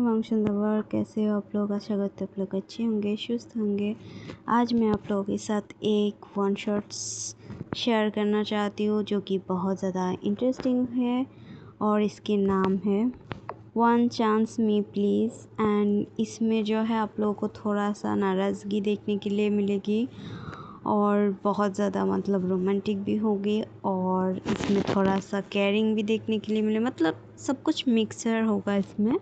Function दवर कैसे हो आप लोग। आशा करते आप लोग अच्छे होंगे, सुस्त होंगे। आज मैं आप लोगों के साथ एक वन शॉट्स शेयर करना चाहती हूँ जो कि बहुत ज़्यादा इंटरेस्टिंग है और इसके नाम है one chance me please. And इसमें जो है आप लोगों को थोड़ा सा नाराज़गी देखने के लिए मिलेगी और बहुत ज़्यादा मतलब रोमांटिक भी होगी और इसमें थोड़ा सा केयरिंग भी देखने के लिए मिले, मतलब सब कुछ मिक्सर होगा इसमें।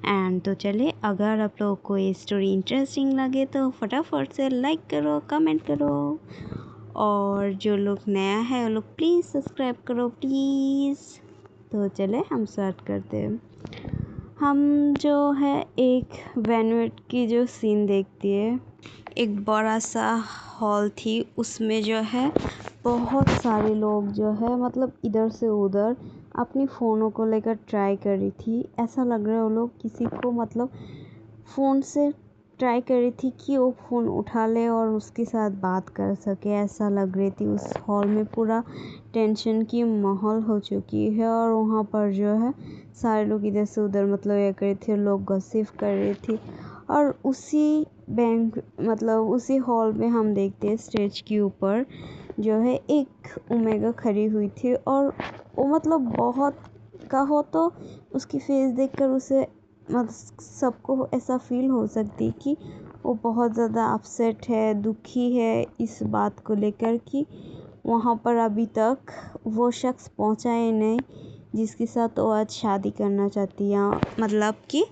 एंड तो चले, अगर आप लोगों को ये स्टोरी इंटरेस्टिंग लगे तो फटाफट से लाइक करो, कमेंट करो और जो लोग नया है वो लोग प्लीज़ सब्सक्राइब करो प्लीज़। तो चले हम स्टार्ट करते हैं। हम जो है एक वेन्यूट की जो सीन देखती है, एक बड़ा सा हॉल थी, उसमें जो है बहुत सारे लोग जो है मतलब इधर से उधर अपनी फ़ोनों को लेकर ट्राई कर रही थी। ऐसा लग रहा है वो लोग किसी को मतलब फ़ोन से ट्राई कर रही थी कि वो फ़ोन उठा ले और उसके साथ बात कर सके, ऐसा लग रही थी। उस हॉल में पूरा टेंशन की माहौल हो चुकी है और वहाँ पर जो है सारे लोग इधर से उधर मतलब ये कर रहे थे, लोग गॉसिप कर रहे थे। और उसी बैंक मतलब उसी हॉल में हम देखते हैं स्टेज के ऊपर जो है एक ओमेगा खड़ी हुई थी और वो मतलब बहुत कहो तो उसकी फेस देखकर उसे मतलब सबको ऐसा फील हो सकती कि वो बहुत ज़्यादा अपसेट है, दुखी है इस बात को लेकर कि वहाँ पर अभी तक वो शख्स पहुँचा ही नहीं जिसके साथ वो आज शादी करना चाहती है। मतलब कि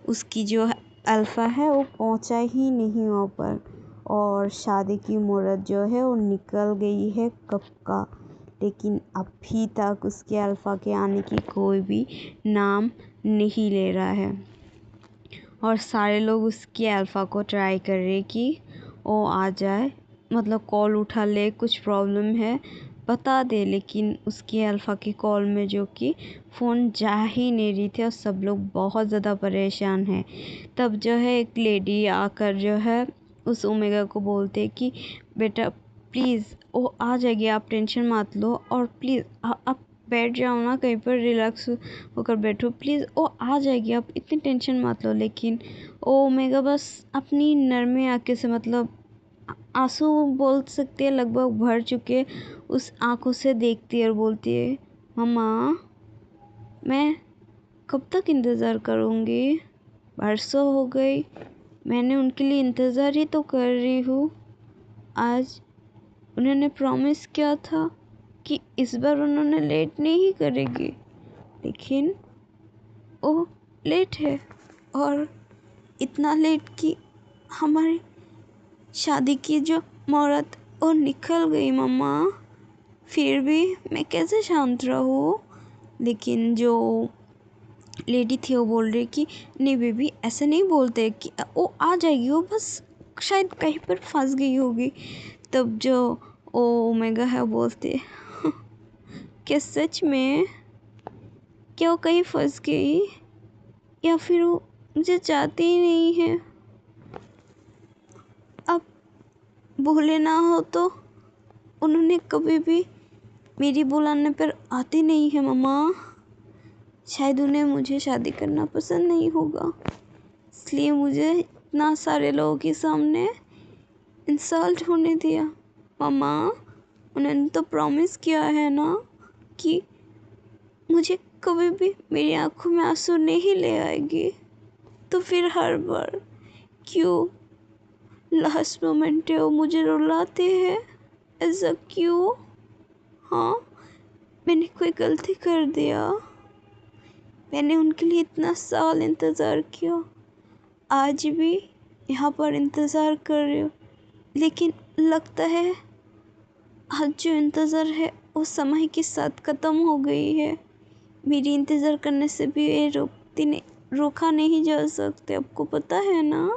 उसकी जो अल्फ़ा है वो पहुँचा ही नहीं वहाँ पर और शादी की मुहूर्त जो है वो निकल गई है कब का, लेकिन अभी तक उसके अल्फ़ा के आने की कोई भी नाम नहीं ले रहा है। और सारे लोग उसके अल्फ़ा को ट्राई कर रहे कि वो आ जाए, मतलब कॉल उठा ले, कुछ प्रॉब्लम है बता दे, लेकिन उसके अल्फ़ा की कॉल में जो कि फ़ोन जा ही नहीं रही थी और सब लोग बहुत ज़्यादा परेशान हैं। तब जो है एक लेडी आकर जो है उस ओमेगा को बोलते कि बेटा प्लीज़ वो आ जाएगी, आप टेंशन मत लो और प्लीज़ आप बैठ जाओ ना, कहीं पर रिलैक्स होकर बैठो प्लीज़, वो आ जाएगी, आप इतनी टेंशन मत लो। लेकिन वो ओमेगा बस अपनी नरमे आंखें से मतलब आंसू बोल सकते हैं लगभग भर चुके उस आंखों से देखती है और बोलती है मम्मा मैं कब तक इंतज़ार करूँगी, बरसों हो गई, मैंने उनके लिए इंतज़ार ही तो कर रही हूँ। आज उन्होंने प्रॉमिस किया था कि इस बार उन्होंने लेट नहीं करेगी, लेकिन वो लेट है और इतना लेट कि हमारी शादी की जो मुहूर्त वो निकल गई मम्मा। फिर भी मैं कैसे शांत रहूँ। लेकिन जो लेडी थी वो बोल रही कि नहीं बेबी ऐसा नहीं बोलते कि वो आ जाएगी, वो बस शायद कहीं पर फंस गई होगी। तब जो ओ ओमेगा है बोलते क्या सच में, क्या वो कहीं फंस गई या फिर वो मुझे चाहती ही नहीं है। अब भूले ना हो तो उन्होंने कभी भी मेरी बुलाने पर आती नहीं है मम्मा, शायद उन्हें मुझे शादी करना पसंद नहीं होगा, इसलिए मुझे इतना सारे लोगों के सामने इंसल्ट होने दिया। मम्मा उन्होंने तो प्रॉमिस किया है ना कि मुझे कभी भी मेरी आंखों में आंसू नहीं ले आएगी, तो फिर हर बार क्यों लास्ट मोमेंट है वो मुझे रुलाते हैं, ऐसा क्यों। हाँ मैंने कोई गलती कर दिया, मैंने उनके लिए इतना साल इंतज़ार किया, आज भी यहाँ पर इंतज़ार कर रही हूँ, लेकिन लगता है आज जो इंतज़ार है वो समय के साथ ख़त्म हो गई है। मेरी इंतज़ार करने से भी ये रोका नहीं जा सकते, आपको पता है ना।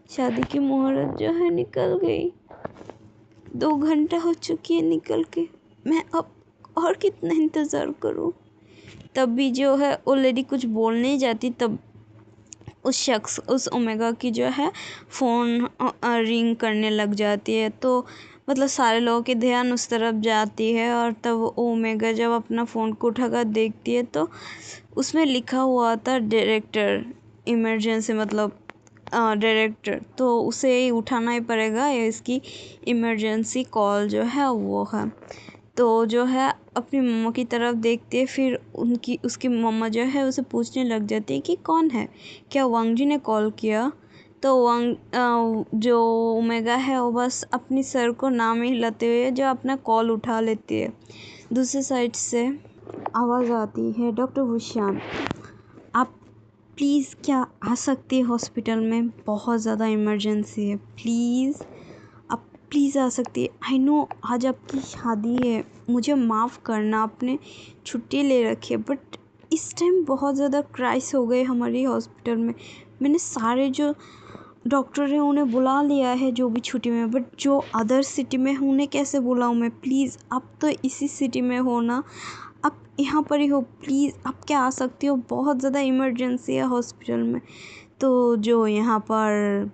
शादी की मुहूर्त जो है निकल गई, 2 घंटा हो चुकी है निकल के, मैं अब और कितना इंतज़ार करूँ। तब भी जो है वो लेडी कुछ बोल नहीं जाती, तब उस शख्स उस ओमेगा की जो है फ़ोन रिंग करने लग जाती है, तो मतलब सारे लोगों की ध्यान उस तरफ जाती है और तब ओमेगा जब अपना फ़ोन को उठाकर देखती है तो उसमें लिखा हुआ था डायरेक्टर इमरजेंसी मतलब डायरेक्टर, तो उसे ही उठाना ही पड़ेगा। ये इसकी इमरजेंसी कॉल जो है वो है। तो जो है अपनी मम्मा की तरफ देखती है, फिर उसकी मम्मा जो है उसे पूछने लग जाती है कि कौन है, क्या वांग जी ने कॉल किया। तो वांग जो ओमेगा है वो बस अपनी सर को नाम ही हिलाते हुए जो अपना कॉल उठा लेती है। दूसरी साइड से आवाज़ आती है, डॉक्टर वुशियान आप प्लीज़ क्या आ सकती है हॉस्पिटल में, बहुत ज़्यादा इमरजेंसी है, प्लीज़ आप प्लीज़ आ सकती है। आई नो आज आपकी शादी है, मुझे माफ़ करना, आपने छुट्टी ले रखी है, बट इस टाइम बहुत ज़्यादा क्राइस हो गए हमारी हॉस्पिटल में। मैंने सारे जो डॉक्टर हैं उन्हें बुला लिया है जो भी छुट्टी में, बट जो अदर सिटी में हैं उन्हें कैसे बुलाऊँ मैं। प्लीज़ आप तो इसी सिटी में हो ना, आप यहाँ पर ही हो, प्लीज़ आप क्या आ सकती हो, बहुत ज़्यादा इमरजेंसी है हॉस्पिटल में। तो जो यहाँ पर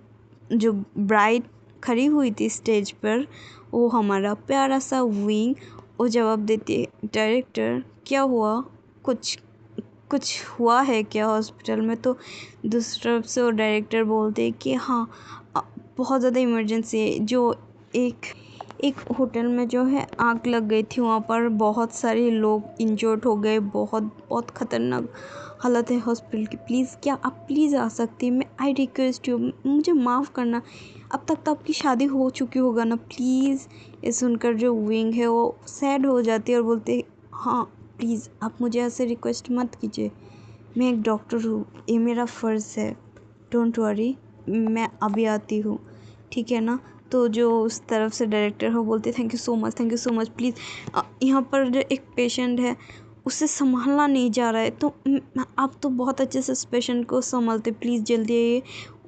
जो ब्राइड खड़ी हुई थी स्टेज पर, वो हमारा प्यारा सा विंग, वो जवाब देती है, डायरेक्टर क्या हुआ, कुछ कुछ हुआ है क्या हॉस्पिटल में। तो दूसरी तरफ से वो डायरेक्टर बोलते हैं कि हाँ बहुत ज़्यादा इमरजेंसी है, जो एक होटल में जो है आग लग गई थी, वहाँ पर बहुत सारे लोग इंजर्ड हो गए, बहुत ख़तरनाक हालत है हॉस्पिटल की, प्लीज़ क्या आप प्लीज़ आ सकती हैं, मैं आई रिक्वेस्ट यू, मुझे माफ़ करना, अब तक तो आपकी शादी हो चुकी होगा ना, प्लीज़। ये सुनकर जो विंग है वो सैड हो जाती है और बोलते हैं हाँ प्लीज़ आप मुझे ऐसे रिक्वेस्ट मत कीजिए, मैं एक डॉक्टर हूँ, ये मेरा फ़र्ज़ है, डोंट वरी, मैं अभी आती हूँ, ठीक है ना। तो जो उस तरफ से डायरेक्टर है बोलते thank you so much please, यहाँ पर जो एक पेशेंट है उसे संभालना नहीं जा रहा है, तो आप तो बहुत अच्छे से उस पेशेंट को संभालते, प्लीज़ जल्दी आइए,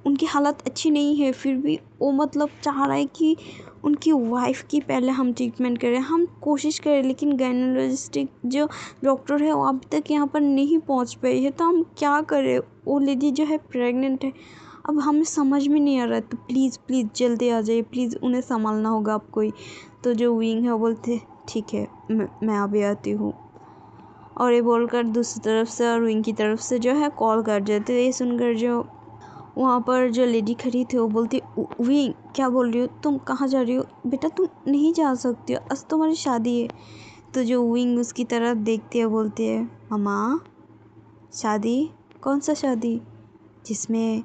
उनकी हालत अच्छी नहीं है, फिर भी वो मतलब चाह रहा है कि उनकी वाइफ की पहले हम ट्रीटमेंट करें, हम कोशिश करें, लेकिन गायनोलॉजिस्टिक जो डॉक्टर है वो अभी तक यहाँ पर नहीं पहुँच पाई है, तो हम क्या करें, वो लेडी जो है प्रेग्नेंट है, अब हमें समझ में नहीं आ रहा है, तो प्लीज़ जल्दी आ जाइए, प्लीज़ उन्हें संभालना होगा आपको ही। तो जो विंग है वो बोलते ठीक है मैं अभी आती हूँ, और ये बोलकर दूसरी तरफ से और विंग की तरफ से जो है कॉल कर देते। ये सुनकर जो वहाँ पर जो लेडी खड़ी थी वो बोलती विंग क्या बोल रही हो, तुम कहाँ जा रही हो, बेटा तुम नहीं जा सकती हो, आज तुम्हारी शादी है। तो जो विंग उसकी तरफ देखती है बोलती है मम्मा शादी, कौन सा शादी, जिसमें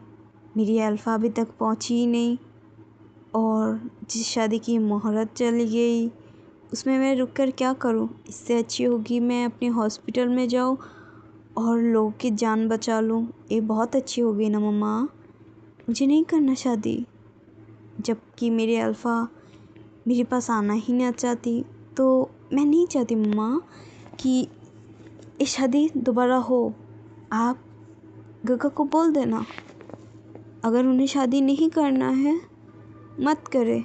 मेरी अल्फ़ा अभी तक पहुंची ही नहीं, और जिस शादी की मुहूर्त चली गई उसमें मैं रुक कर क्या करूं, इससे अच्छी होगी मैं अपने हॉस्पिटल में जाऊं और लोगों की जान बचा लूं, ये बहुत अच्छी होगी ना मम्मा, मुझे नहीं करना शादी, जबकि मेरे अल्फ़ा मेरे पास आना ही नहीं चाहती, तो मैं नहीं चाहती मम्मा कि ये शादी दोबारा हो। आप गगा को बोल देना अगर उन्हें शादी नहीं करना है मत करे,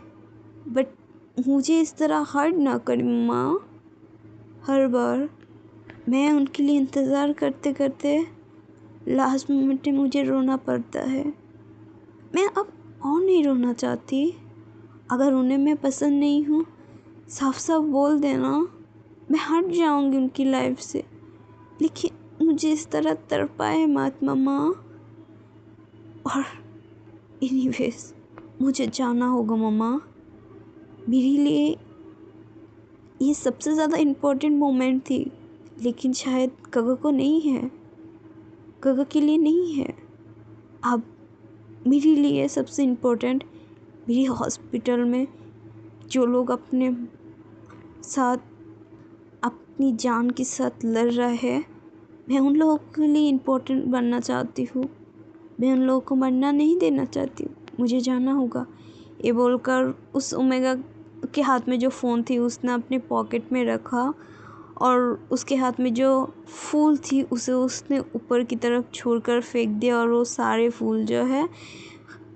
बट मुझे इस तरह हर्ट ना करे मम्मा, हर बार मैं उनके लिए इंतज़ार करते करते लास्ट मोमेंट में मुझे रोना पड़ता है, मैं अब और नहीं रोना चाहती, अगर उन्हें मैं पसंद नहीं हूँ साफ साफ बोल देना, मैं हट जाऊँगी उनकी लाइफ से, लेकिन मुझे इस तरह तड़पाए मत मम्मा। और एनीवेज मुझे जाना होगा मम्मा, मेरे लिए ये सबसे ज़्यादा इम्पोर्टेंट मोमेंट थी, लेकिन शायद गगा को नहीं है, गगा के लिए नहीं है, अब मेरे लिए सबसे इम्पोर्टेंट मेरी हॉस्पिटल में जो लोग अपने साथ अपनी जान के साथ लड़ रहे हैं, मैं उन लोगों के लिए इम्पोर्टेंट बनना चाहती हूँ, मैं उन लोगों को मरना नहीं देना चाहती हूँ, मुझे जाना होगा। ये बोलकर उस ओमेगा के हाथ में जो फ़ोन थी उसने अपने पॉकेट में रखा, और उसके हाथ में जो फूल थी उसे उसने ऊपर की तरफ छोड़कर फेंक दिया, और वो सारे फूल जो है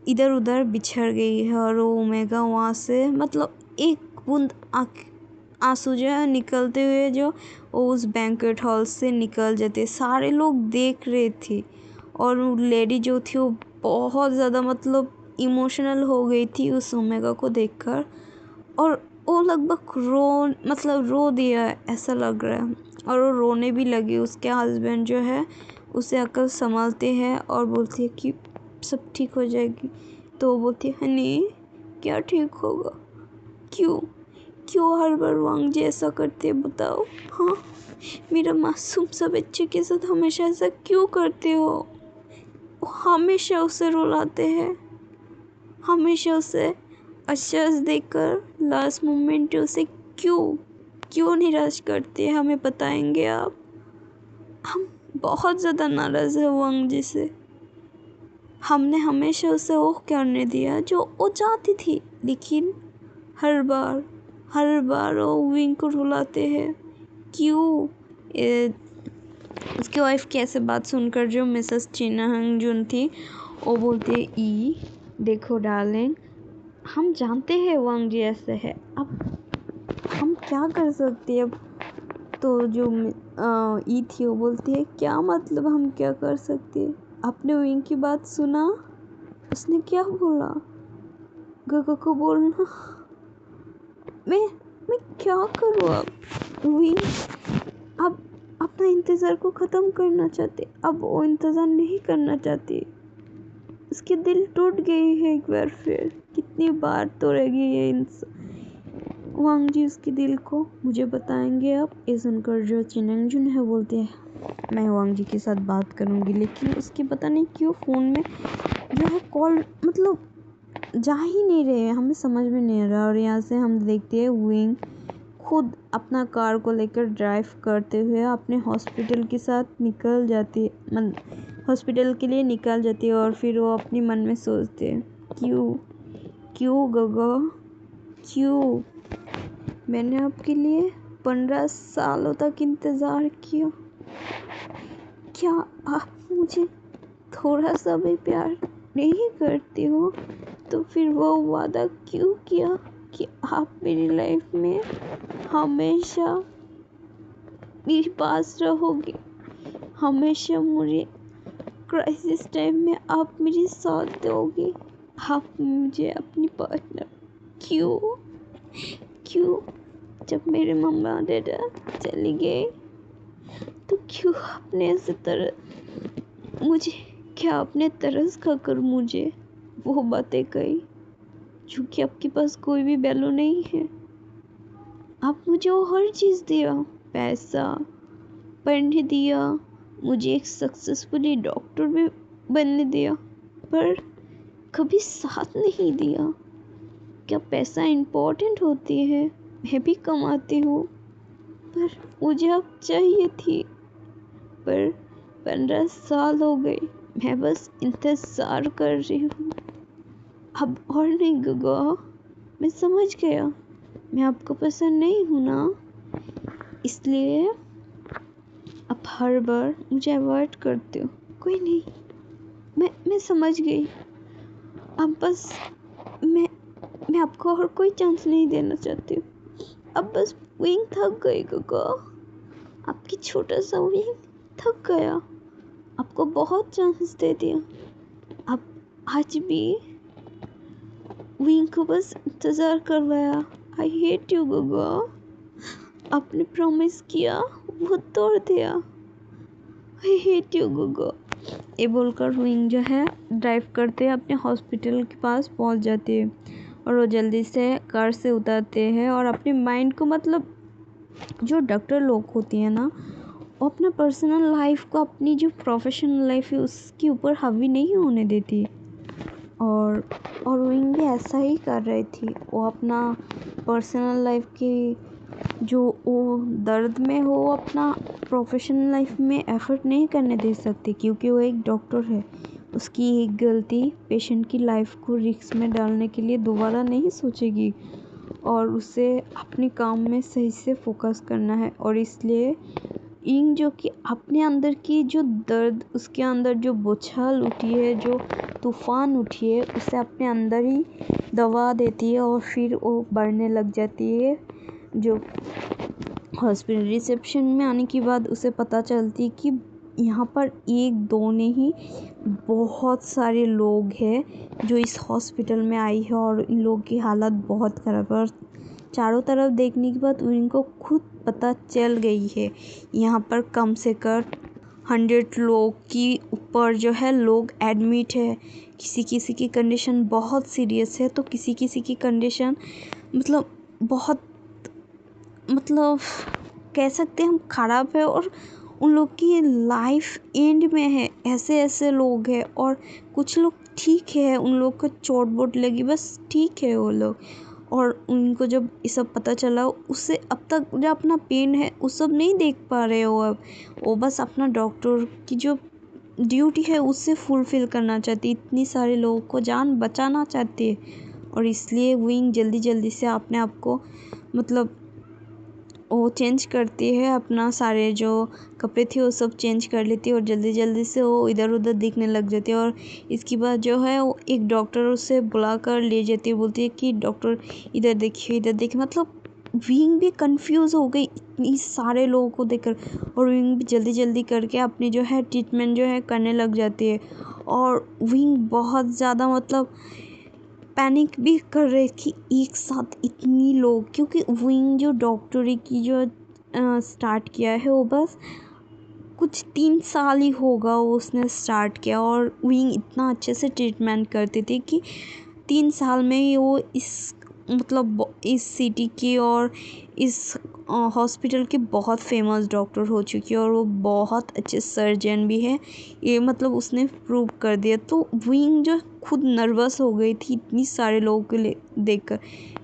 इधर उधर बिछड़ गई है, और वो ओमेगा वहाँ से मतलब एक बूंद आंसू जो है निकलते हुए जो वो उस बैंक्वेट हॉल से निकल जाते, सारे लोग देख रहे थे, और वो लेडी जो थी वो बहुत ज़्यादा मतलब इमोशनल हो गई थी उस ओमेगा को देखकर, और वो लगभग रो दिया ऐसा लग रहा है, और वो रोने भी लगी, उसके हस्बैंड जो है उसे अकल संभालते हैं और बोलती है कि सब ठीक हो जाएगी। तो वो बोलती है हनी क्या ठीक होगा, क्यों क्यों हर बार वांग जी ऐसा करते हैं बताओ। हाँ, मेरा मासूम सा बच्चे के साथ हमेशा ऐसा क्यों करते हो। वो हमेशा उसे रुलाते हैं, हमेशा उसे अच्छा देकर लास्ट मोमेंट उसे क्यों क्यों निराश करते हैं, हमें बताएंगे आप। हम बहुत ज़्यादा नाराज़ है वांग जी से। हमने हमेशा उसे वो करने दिया जो वो चाहती थी, लेकिन हर बार वो विंग को रुलाते हैं। क्यों? उसकी वाइफ की ऐसे बात सुनकर जो मिसेस चिन्हंग जुन थी वो बोलती है ई देखो डार्लिंग, हम जानते हैं वांग जी ऐसे है, अब हम क्या कर सकते हैं। अब तो जो ई थी वो बोलती है क्या मतलब हम क्या कर सकते हैं। आपने विंग की बात सुना, उसने क्या बोला, गगा को बोलना। मैं क्या करूँ अब। विंग अब अपना इंतज़ार को ख़त्म करना चाहते, अब वो इंतज़ार नहीं करना चाहती। उसकी दिल टूट गई है एक बार फिर, कितनी बार तोड़ेगी ये वांग जी उसके दिल को, मुझे बताएंगे आप। ये सुनकर जो चिन्हंग जुन है बोलते हैं मैं वांग जी के साथ बात करूंगी, लेकिन उसके पता नहीं क्यों फ़ोन में जो है कॉल मतलब जा ही नहीं रहे, हमें समझ में नहीं आ रहा। और यहाँ से हम देखते हैं विंग खुद अपना कार को लेकर ड्राइव करते हुए अपने हॉस्पिटल के साथ निकल जाती है, हॉस्पिटल के लिए निकल जाती है। और फिर वो अपनी मन में सोचते हैं क्यों गगा, क्यों मैंने आपके लिए 15 सालों तक इंतज़ार किया, क्या आप मुझे थोड़ा सा भी प्यार नहीं करते हो। तो फिर वो वादा क्यों किया कि आप मेरी लाइफ में हमेशा मेरे पास रहोगे, हमेशा मुझे क्राइसिस टाइम में आप मेरे साथ दोगे, आप मुझे अपनी पार्टनर। क्यों जब मेरे मम्मा डैडा चली गए तो क्यों आपने ऐसे तरह मुझे, क्या आपने तरस खाकर मुझे वो बातें कही जो कि आपके पास कोई भी वैल्यू नहीं है। आप मुझे वो हर चीज़ दिया, पैसा, पढ़ने दिया, मुझे एक सक्सेसफुली डॉक्टर भी बनने दिया, पर कभी साथ नहीं दिया। क्या पैसा इम्पोर्टेंट होती है, मैं भी कमाती हूँ, पर मुझे अब चाहिए थी। पर 15 साल हो गए, मैं बस इंतज़ार कर रही हूँ, अब और नहीं गगा। मैं समझ गया मैं आपको पसंद नहीं हूँ ना, इसलिए आप हर बार मुझे अवॉइड करते हो। कोई नहीं, मैं समझ गई। अब बस मैं आपको और कोई चांस नहीं देना चाहती हूँ। अब बस विंग थक गई गगा, आपकी छोटा सा विंग थक गया, आपको बहुत चांस दे दिया, अब आज भी विंग को बस इंतज़ार करवाया। आई हेट यू गगा, आपने प्रॉमिस किया वो तोड़ दिया, आई हेट यू गगा। ये बोलकर विंग जो है ड्राइव करते अपने हॉस्पिटल के पास पहुंच जाती है और वो जल्दी से कार से उतरते हैं और अपने माइंड को मतलब जो डॉक्टर लोग होती है ना, वो अपना पर्सनल लाइफ को अपनी जो प्रोफेशनल लाइफ है उसके ऊपर हावी नहीं होने देती। और विंग भी ऐसा ही कर रही थी, वो अपना पर्सनल लाइफ की जो वो दर्द में हो अपना प्रोफेशनल लाइफ में एफर्ट नहीं करने दे सकती, क्योंकि वो एक डॉक्टर है। उसकी एक गलती पेशेंट की लाइफ को रिस्क में डालने के लिए दोबारा नहीं सोचेगी और उसे अपने काम में सही से फोकस करना है। और इसलिए इंग जो कि अपने अंदर की जो दर्द, उसके अंदर जो बौछार उठी है, जो तूफान उठी है, उसे अपने अंदर ही दबा देती है और फिर वो बढ़ने लग जाती है। जो हॉस्पिटल रिसेप्शन में आने के बाद उसे पता चलती कि यहाँ पर एक दो नहीं बहुत सारे लोग हैं जो इस हॉस्पिटल में आई है और इन लोगों की हालत बहुत ख़राब है। और चारों तरफ देखने के बाद उनको खुद पता चल गई है यहाँ पर कम से कम 100 लोग की ऊपर जो है लोग एडमिट है। किसी किसी की कंडीशन बहुत सीरियस है तो किसी किसी की कंडीशन मतलब बहुत मतलब कह सकते हैं हम ख़राब है, और उन लोग की लाइफ एंड में है। ऐसे ऐसे लोग हैं, और कुछ लोग ठीक है, उन लोग को चोट वोट लगी बस ठीक है वो लोग। और उनको जब ये सब पता चला उससे अब तक जो अपना पेन है वो सब नहीं देख पा रहे हो। अब वो बस अपना डॉक्टर की जो ड्यूटी है उससे फुलफ़िल करना चाहती, इतनी सारे लोगों को जान बचाना चाहती है। और इसलिए विंग जल्दी जल्दी से अपने आप को मतलब वो चेंज करती है, अपना सारे जो कपड़े थे वो सब चेंज कर लेती है और जल्दी जल्दी से वो इधर उधर दिखने लग जाती है। और इसके बाद जो है वो एक डॉक्टर उसे बुला कर ले जाती है, बोलती है कि डॉक्टर इधर देखिए इधर देखिए। मतलब विंग भी कंफ्यूज हो गई इतनी सारे लोगों को देखकर, और विंग भी जल्दी जल्दी करके अपनी जो है ट्रीटमेंट जो है करने लग जाती है। और विंग बहुत ज़्यादा मतलब पैनिक भी कर रहे कि एक साथ इतनी लोग, क्योंकि विंग जो डॉक्टरी की जो स्टार्ट किया है वो बस कुछ 3 साल ही होगा वो उसने स्टार्ट किया। और विंग इतना अच्छे से ट्रीटमेंट करती थी कि 3 साल में ही वो इस मतलब इस सिटी की और इस हॉस्पिटल की बहुत फेमस डॉक्टर हो चुकी है, और वो बहुत अच्छे सर्जन भी है, ये मतलब उसने प्रूव कर दिया। तो विंग जो खुद नर्वस हो गई थी इतनी सारे लोगों को देखकर,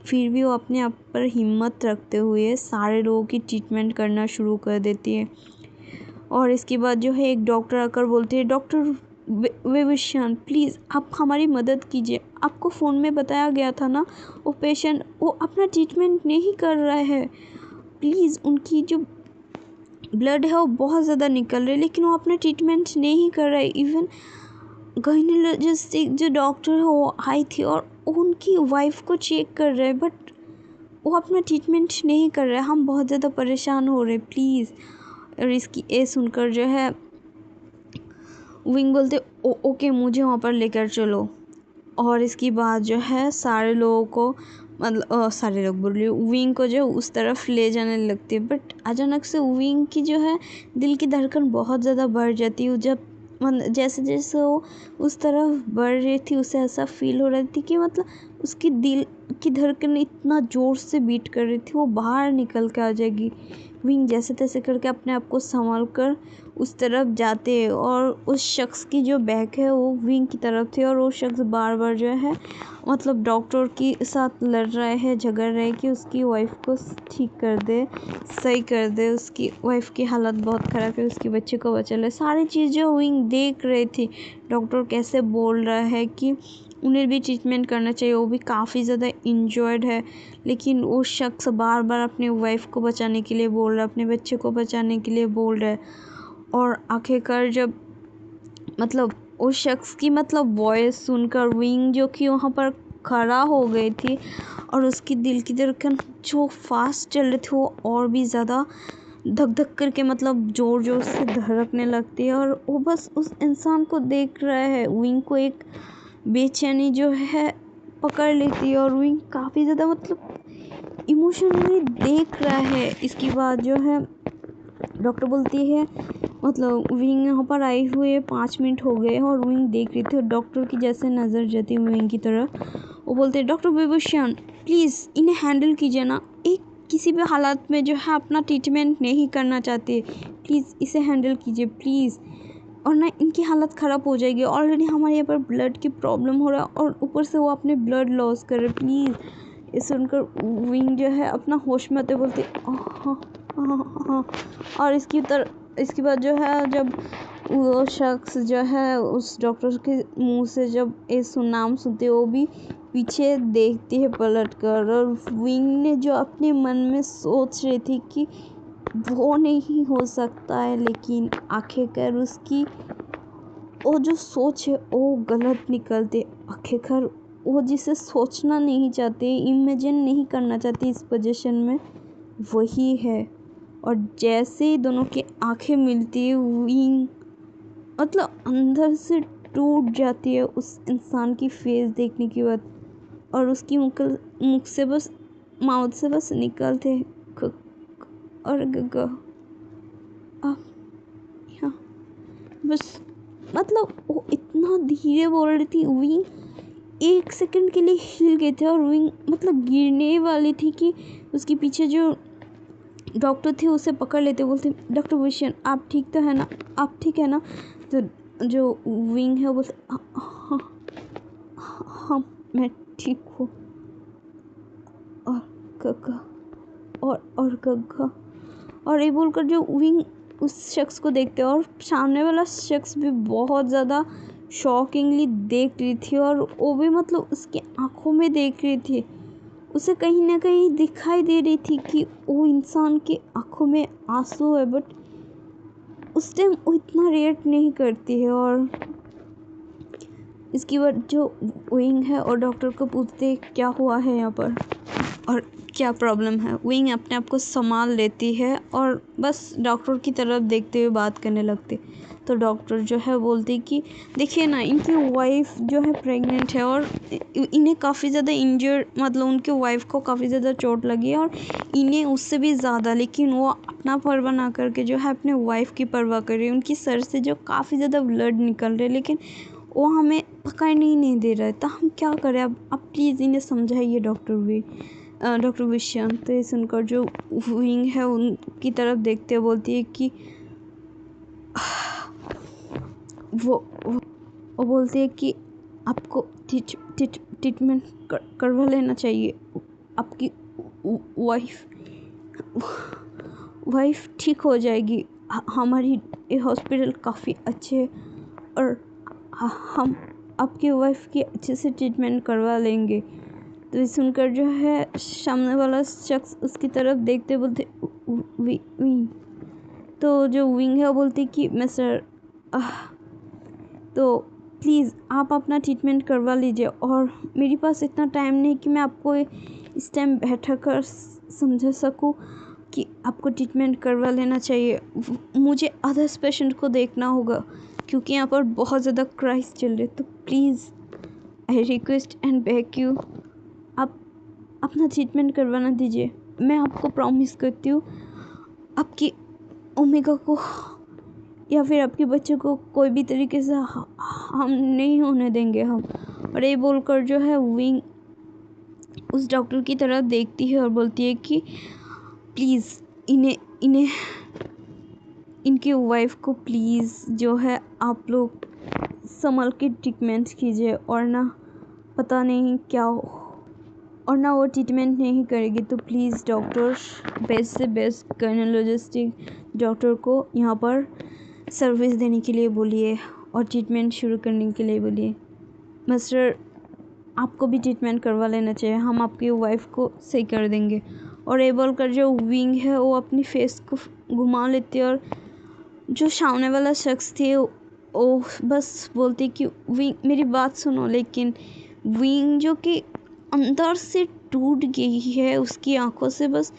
फिर भी वो अपने आप पर हिम्मत रखते हुए सारे लोगों की ट्रीटमेंट करना शुरू कर देती है। और इसके बाद जो है एक डॉक्टर आकर बोलते हैं, डॉक्टर विविशियन प्लीज़ आप हमारी मदद कीजिए, आपको फ़ोन में बताया गया था ना वो पेशेंट वो अपना ट्रीटमेंट नहीं कर रहा है, प्लीज़ उनकी जो ब्लड है वो बहुत ज़्यादा निकल रही है लेकिन वो अपना ट्रीटमेंट नहीं कर रहा है। इवन गायनोलॉजिस्ट जो डॉक्टर है वो आई थी और उनकी वाइफ को चेक कर रहे हैं, बट वो अपना ट्रीटमेंट नहीं कर रहे हैं, हम बहुत ज़्यादा परेशान हो रहे हैं प्लीज़। और इसकी ये सुनकर जो है विंग बोलते ओके मुझे वहाँ पर लेकर चलो। और इसकी बात जो है सारे लोगों को मतलब सारे लोग बोल रही विंग को जो उस तरफ ले जाने लगती है, बट अचानक से विंग की जो है दिल की धड़कन बहुत ज़्यादा बढ़ जाती है। जब जैसे जैसे वो उस तरफ बढ़ रही थी उसे ऐसा फील हो रही थी कि मतलब उसकी दिल की धड़कन इतना ज़ोर से बीट कर रही थी वो बाहर निकल के आ जाएगी। विंग जैसे तैसे करके अपने आप को संभाल कर उस तरफ जाते हैं, और उस शख्स की जो बैक है वो विंग की तरफ थी, और वो शख्स बार बार जो है मतलब डॉक्टर के साथ लड़ रहे हैं झगड़ रहे हैं कि उसकी वाइफ को ठीक कर दे सही कर दे, उसकी वाइफ की हालत बहुत ख़राब है, उसके बच्चे को बचा ले। सारी चीज़ें विंग देख रही थी, डॉक्टर कैसे बोल रहा है कि उन्हें भी ट्रीटमेंट करना चाहिए, वो भी काफ़ी ज़्यादा इंजर्ड है, लेकिन वो शख्स बार बार अपने वाइफ को बचाने के लिए बोल रहा है, अपने बच्चे को बचाने के लिए बोल रहा है। और आखिरकार जब मतलब उस शख्स की मतलब वॉइस सुनकर विंग जो कि वहाँ पर खड़ा हो गई थी, और उसकी दिल की धड़कन जो फास्ट चल रही थी वो और भी ज़्यादा धक धक करके मतलब ज़ोर ज़ोर से धड़कने लगती है, और वो बस उस इंसान को देख रहा है। विंग को एक बेचैनी जो है पकड़ लेती है, और विंग काफ़ी ज़्यादा मतलब इमोशनली देख रहा है। इसके बाद जो है डॉक्टर बोलती है मतलब विंग यहाँ पर आए हुए 5 मिनट हो गए और विंग देख रही थी, और डॉक्टर की जैसे नज़र जाती है विंग की तरफ, वो बोलते हैं डॉक्टर विभूषण प्लीज़ इन्हें हैंडल कीजिए ना, एक किसी भी हालात में जो है अपना ट्रीटमेंट नहीं करना चाहते, प्लीज़ इसे हैंडल कीजिए प्लीज़, और ना इनकी हालत ख़राब हो जाएगी। ऑलरेडी हमारे यहाँ पर ब्लड की प्रॉब्लम हो रहा है और ऊपर से वो अपने ब्लड लॉस कर रहे, प्लीज़। ये सुनकर विंग जो है अपना होश में आते बोलते हाँ हाँ हाँ। और इसके बाद जो है जब वो शख्स जो है उस डॉक्टर के मुंह से जब ये नाम सुनते वो भी पीछे देखती है पलट कर, और विंग ने जो अपने मन में सोच रही थी कि वो नहीं हो सकता है, लेकिन आखिरकार उसकी वो जो सोच है वो गलत निकलते। आखिरकार वो जिसे सोचना नहीं चाहते, इमेजिन नहीं करना चाहती इस पोजीशन में, वही है। और जैसे ही दोनों की आंखें मिलती है विंग मतलब अंदर से टूट जाती है उस इंसान की फेस देखने के बाद, और उसकी मुख से बस माउथ से बस निकलते क और ग अब यहाँ बस मतलब वो इतना धीरे बोल रही थी। विंग 1 सेकंड के लिए हिल गए थे और विंग मतलब गिरने वाली थी कि उसके पीछे जो डॉक्टर थे उसे पकड़ लेते, बोलते डॉक्टर विशियन आप ठीक तो है ना, आप ठीक है ना। तो जो विंग है वो बोलते हाँ हाँ मैं ठीक हूँ। और गग्गा और गग्गा और ये बोलकर जो विंग उस शख्स को देखते और सामने वाला शख्स भी बहुत ज़्यादा शॉकिंगली देख रही थी और वो भी मतलब उसकी आंखों में देख रही थी। उसे कहीं ना कहीं दिखाई दे रही थी कि वो इंसान की आंखों में आंसू है, बट उस टाइम वो इतना रिएक्ट नहीं करती है। और इसकी बाद जो विंग है और डॉक्टर को पूछते क्या हुआ है यहाँ पर और क्या प्रॉब्लम है। विंग अपने आप को संभाल लेती है और बस डॉक्टर की तरफ देखते हुए बात करने लगती। तो डॉक्टर जो है बोलती कि देखिए ना, इनकी वाइफ जो है प्रेग्नेंट है और इन्हें काफ़ी ज़्यादा इंजर्ड, मतलब उनके वाइफ को काफ़ी ज़्यादा चोट लगी है और इन्हें उससे भी ज़्यादा, लेकिन वो अपना परवाह ना करके जो है अपने वाइफ की परवाह कर रही है। उनकी सर से जो काफ़ी ज़्यादा ब्लड निकल रहे, लेकिन वो हमें पकड़ने ही नहीं दे रहा है। तो हम क्या करें? अब प्लीज़ इन्हें समझाइए डॉक्टर विशियन। तो ये सुनकर जो विंग है उनकी तरफ देखते हुए बोलती है कि वो बोलती है कि आपको ट्रीटमेंट करवा लेना चाहिए। आपकी वाइफ ठीक हो जाएगी। हमारी ये हॉस्पिटल काफ़ी अच्छे है और हम आपकी वाइफ की अच्छे से ट्रीटमेंट करवा लेंगे। तो ये सुनकर जो है सामने वाला शख्स उसकी तरफ देखते बोलते विंग। तो जो विंग है वो बोलती कि मैं सर तो प्लीज़ आप अपना ट्रीटमेंट करवा लीजिए और मेरे पास इतना टाइम नहीं कि मैं आपको इस टाइम बैठा कर समझा सकूं कि आपको ट्रीटमेंट करवा लेना चाहिए। मुझे अदर्स पेशेंट को देखना होगा क्योंकि यहाँ पर बहुत ज़्यादा क्राइस चल रहे। तो please I request and beg you, आप अपना ट्रीटमेंट करवाना दीजिए। मैं आपको प्रॉमिस करती हूँ आपकी ओमेगा को या फिर आपके बच्चे को कोई भी तरीके से हम नहीं होने देंगे हम। और ये बोलकर जो है विंग उस डॉक्टर की तरफ देखती है और बोलती है कि प्लीज़ इन्हें इनकी वाइफ को प्लीज़ जो है आप लोग संभल के ट्रीटमेंट कीजिए और ना पता नहीं क्या हो और ना वो ट्रीटमेंट नहीं करेगी। तो प्लीज़ डॉक्टर बेस्ट से बेस्ट गायनोलॉजिस्टिक डॉक्टर को यहाँ पर सर्विस देने के लिए बोलिए और ट्रीटमेंट शुरू करने के लिए बोलिए। मास्टर आपको भी ट्रीटमेंट करवा लेना चाहिए, हम आपकी वाइफ को सही कर देंगे। और ये बोलकर जो विंग है वो अपनी फेस को घुमा लेती है और जो सामने वाला शख्स थे वो बस बोलती कि विंग मेरी बात सुनो। लेकिन विंग जो कि अंदर से टूट गई है, उसकी आंखों से बस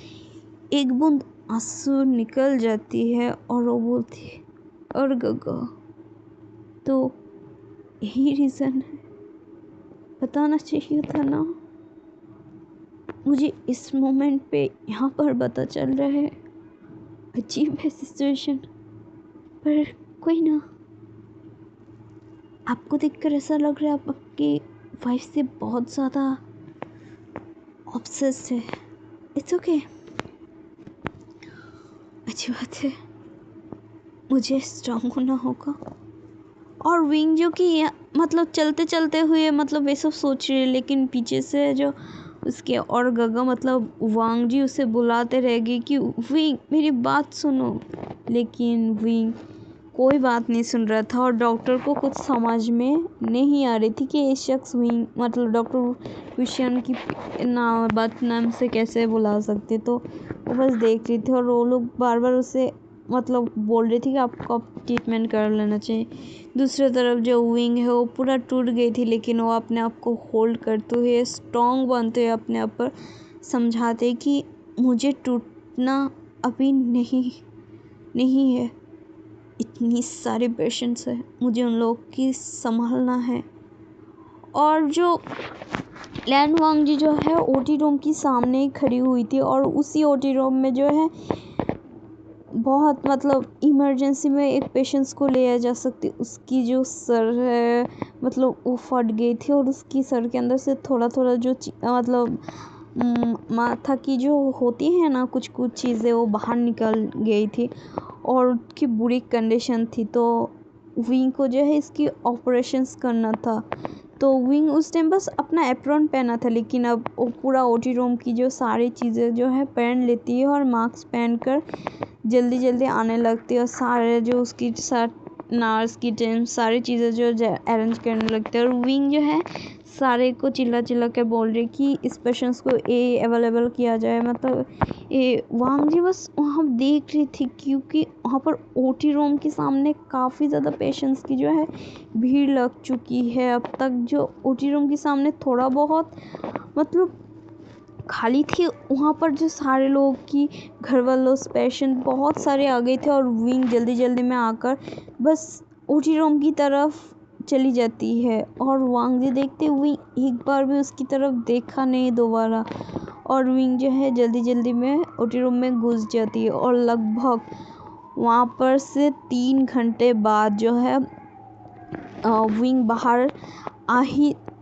एक बूंद आंसू निकल जाती है और वो बोलती है और गगा। तो यही रीज़न है, बताना चाहिए था ना मुझे। इस मोमेंट पे यहाँ पर पता चल रहा है। अजीब है सिचुएशन, पर कोई ना। आपको देखकर ऐसा लग रहा है आप आपकी वाइफ से बहुत ज़्यादा ऑब्सेस्ड है। इट्स ओके, अच्छी बात है, मुझे स्ट्रांग होना होगा। और विंग जो कि मतलब चलते चलते हुए मतलब ये सब सोच रही है, लेकिन पीछे से जो उसके और गगा मतलब वांग जी उसे बुलाते रहेगी कि विंग मेरी बात सुनो। लेकिन विंग कोई बात नहीं सुन रहा था और डॉक्टर को कुछ समझ में नहीं आ रही थी कि ये शख्स विंग मतलब डॉक्टर विशियन की नाम से कैसे बुला सकते। तो वो बस देख रही थी और वो लोग बार बार उसे मतलब बोल रही थी कि आपको अब ट्रीटमेंट कर लेना चाहिए। दूसरी तरफ जो विंग है वो पूरा टूट गई थी, लेकिन वो अपने आप को होल्ड करते हुए स्ट्रॉन्ग बनते हुए अपने आप पर समझाते कि मुझे टूटना अभी नहीं है। इतनी सारे पेशेंट्स हैं, मुझे उन लोग की संभालना है। और जो लैन वांग जी जो है ओटी रूम की सामने ही खड़ी हुई थी और उसी ओटी रूम में जो है बहुत मतलब इमरजेंसी में एक पेशेंट्स को लिया जा सकती, उसकी जो सर है मतलब वो फट गई थी और उसकी सर के अंदर से थोड़ा थोड़ा जो मतलब माथा की जो होती है ना कुछ कुछ चीज़ें वो बाहर निकल गई थी और उसकी बुरी कंडीशन थी। तो विंग को जो है इसकी ऑपरेशंस करना था। तो विंग उस टाइम बस अपना एप्रॉन पहना था, लेकिन अब वो पूरा ओटी रूम की जो सारी चीज़ें जो है पहन लेती है और मास्क पहन कर जल्दी जल्दी आने लगती है और सारे जो उसकी साथ नर्स की टीम सारी चीज़ें जो अरेंज करने लगते हैं। और विंग जो है सारे को चिल्ला चिल्ला के बोल रही कि इस पेशेंट्स को ये अवेलेबल किया जाए, मतलब ये वांग जी बस वहाँ देख रही थी क्योंकि वहाँ पर ओटी रूम के सामने काफ़ी ज़्यादा पेशेंट्स की जो है भीड़ लग चुकी है। अब तक जो ओटी रूम के सामने थोड़ा बहुत मतलब खाली थी, वहाँ पर जो सारे लोग की घर वालों पेशेंट बहुत सारे आ गए थे और विंग जल्दी जल्दी में आकर बस ओटी रूम की तरफ चली जाती है और वांग जी देखते हुए एक बार भी उसकी तरफ देखा नहीं दोबारा। और विंग जो है जल्दी जल्दी में ओटी रूम में घुस जाती है और लगभग वहाँ पर से 3 घंटे बाद जो है विंग बाहर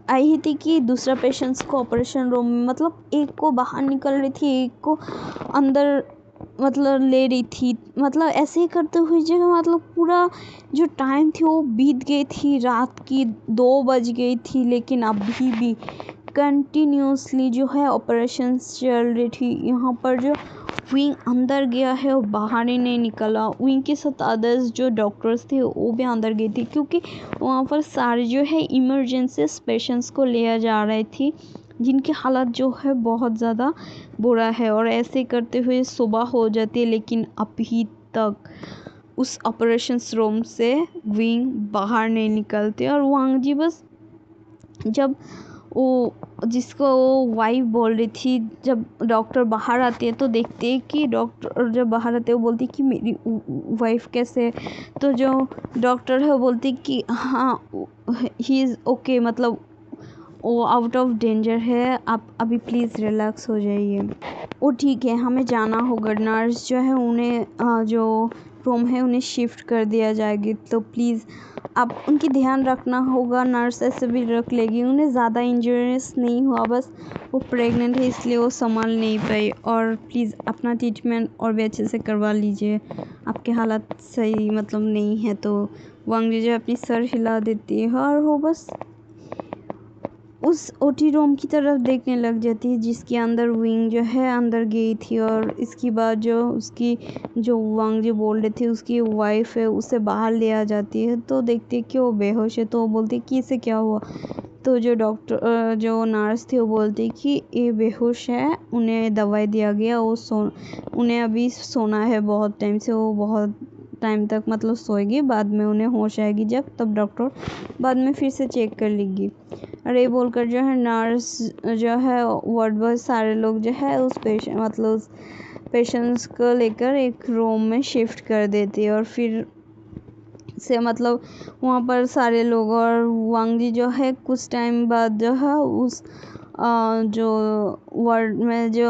आई थी कि दूसरा पेशेंट्स को ऑपरेशन रूम में मतलब एक को बाहर निकल रही थी, एक को अंदर मतलब ले रही थी। मतलब ऐसे ही करते हुए जो मतलब पूरा जो टाइम थी वो बीत गई थी, रात की 2 बज गई थी, लेकिन अभी भी कंटिन्यूसली जो है ऑपरेशंस चल रही थी। यहाँ पर जो विंग अंदर गया है वो बाहर ही नहीं निकला। विंग के साथ अदर्स जो डॉक्टर्स थे वो भी अंदर गई थी क्योंकि वहाँ पर सारे जो है इमरजेंसी पेशेंट्स को लिया जा रही थी जिनकी हालत जो है बहुत ज़्यादा बुरा है। और ऐसे करते हुए सुबह हो जाती है, लेकिन अभी तक उस ऑपरेशंस रूम से विंग बाहर नहीं निकलते। और वांग जी बस जब वो जिसको वो वाइफ बोल रही थी, जब डॉक्टर बाहर आती है तो देखते हैं कि डॉक्टर जब बाहर आते हैं वो बोलती कि मेरी वाइफ कैसे है। तो जो डॉक्टर है वो बोलती कि हाँ ही इज़ ओके, मतलब वो आउट ऑफ डेंजर है, आप अभी प्लीज़ रिलैक्स हो जाइए। वो ठीक है, हमें जाना होगा। नर्स जो है उन्हें जो रूम है उन्हें शिफ्ट कर दिया जाएगी, तो प्लीज़ आप उनकी ध्यान रखना होगा। नर्स ऐसे भी रख लेगी, उन्हें ज़्यादा इंजरीज नहीं हुआ, बस वो प्रेग्नेंट है इसलिए वो संभाल नहीं पाई। और प्लीज़ अपना ट्रीटमेंट और भी अच्छे से करवा लीजिए, आपके हालात सही मतलब नहीं है। तो वांग जी जो अपनी सर हिला देती है और वो बस उस ओटी रूम की तरफ देखने लग जाती है जिसके अंदर विंग जो है अंदर गई थी। और इसके बाद जो उसकी जो वांग जी बोल रहे थे उसकी वाइफ है उसे बाहर ले आ जाती है, तो देखती है कि वो बेहोश है। तो वो बोलती है कि इसे क्या हुआ। तो जो डॉक्टर जो नर्स थी वो बोलती कि ये बेहोश है, उन्हें दवाई दिया गया, वो उन्हें अभी सोना है बहुत टाइम से, वो बहुत टाइम तक मतलब सोएगी, बाद में उन्हें होश आएगी जब तब डॉक्टर बाद में फिर से चेक कर लेगी। और ये बोलकर जो है नर्स जो है वार्ड बॉय सारे लोग जो है उस पेशेंट मतलब उस पेशेंट्स को लेकर एक रूम में शिफ्ट कर देती है। और फिर से मतलब वहाँ पर सारे लोग और वांग जी जो है कुछ टाइम बाद जो है उस जो वार्ड में जो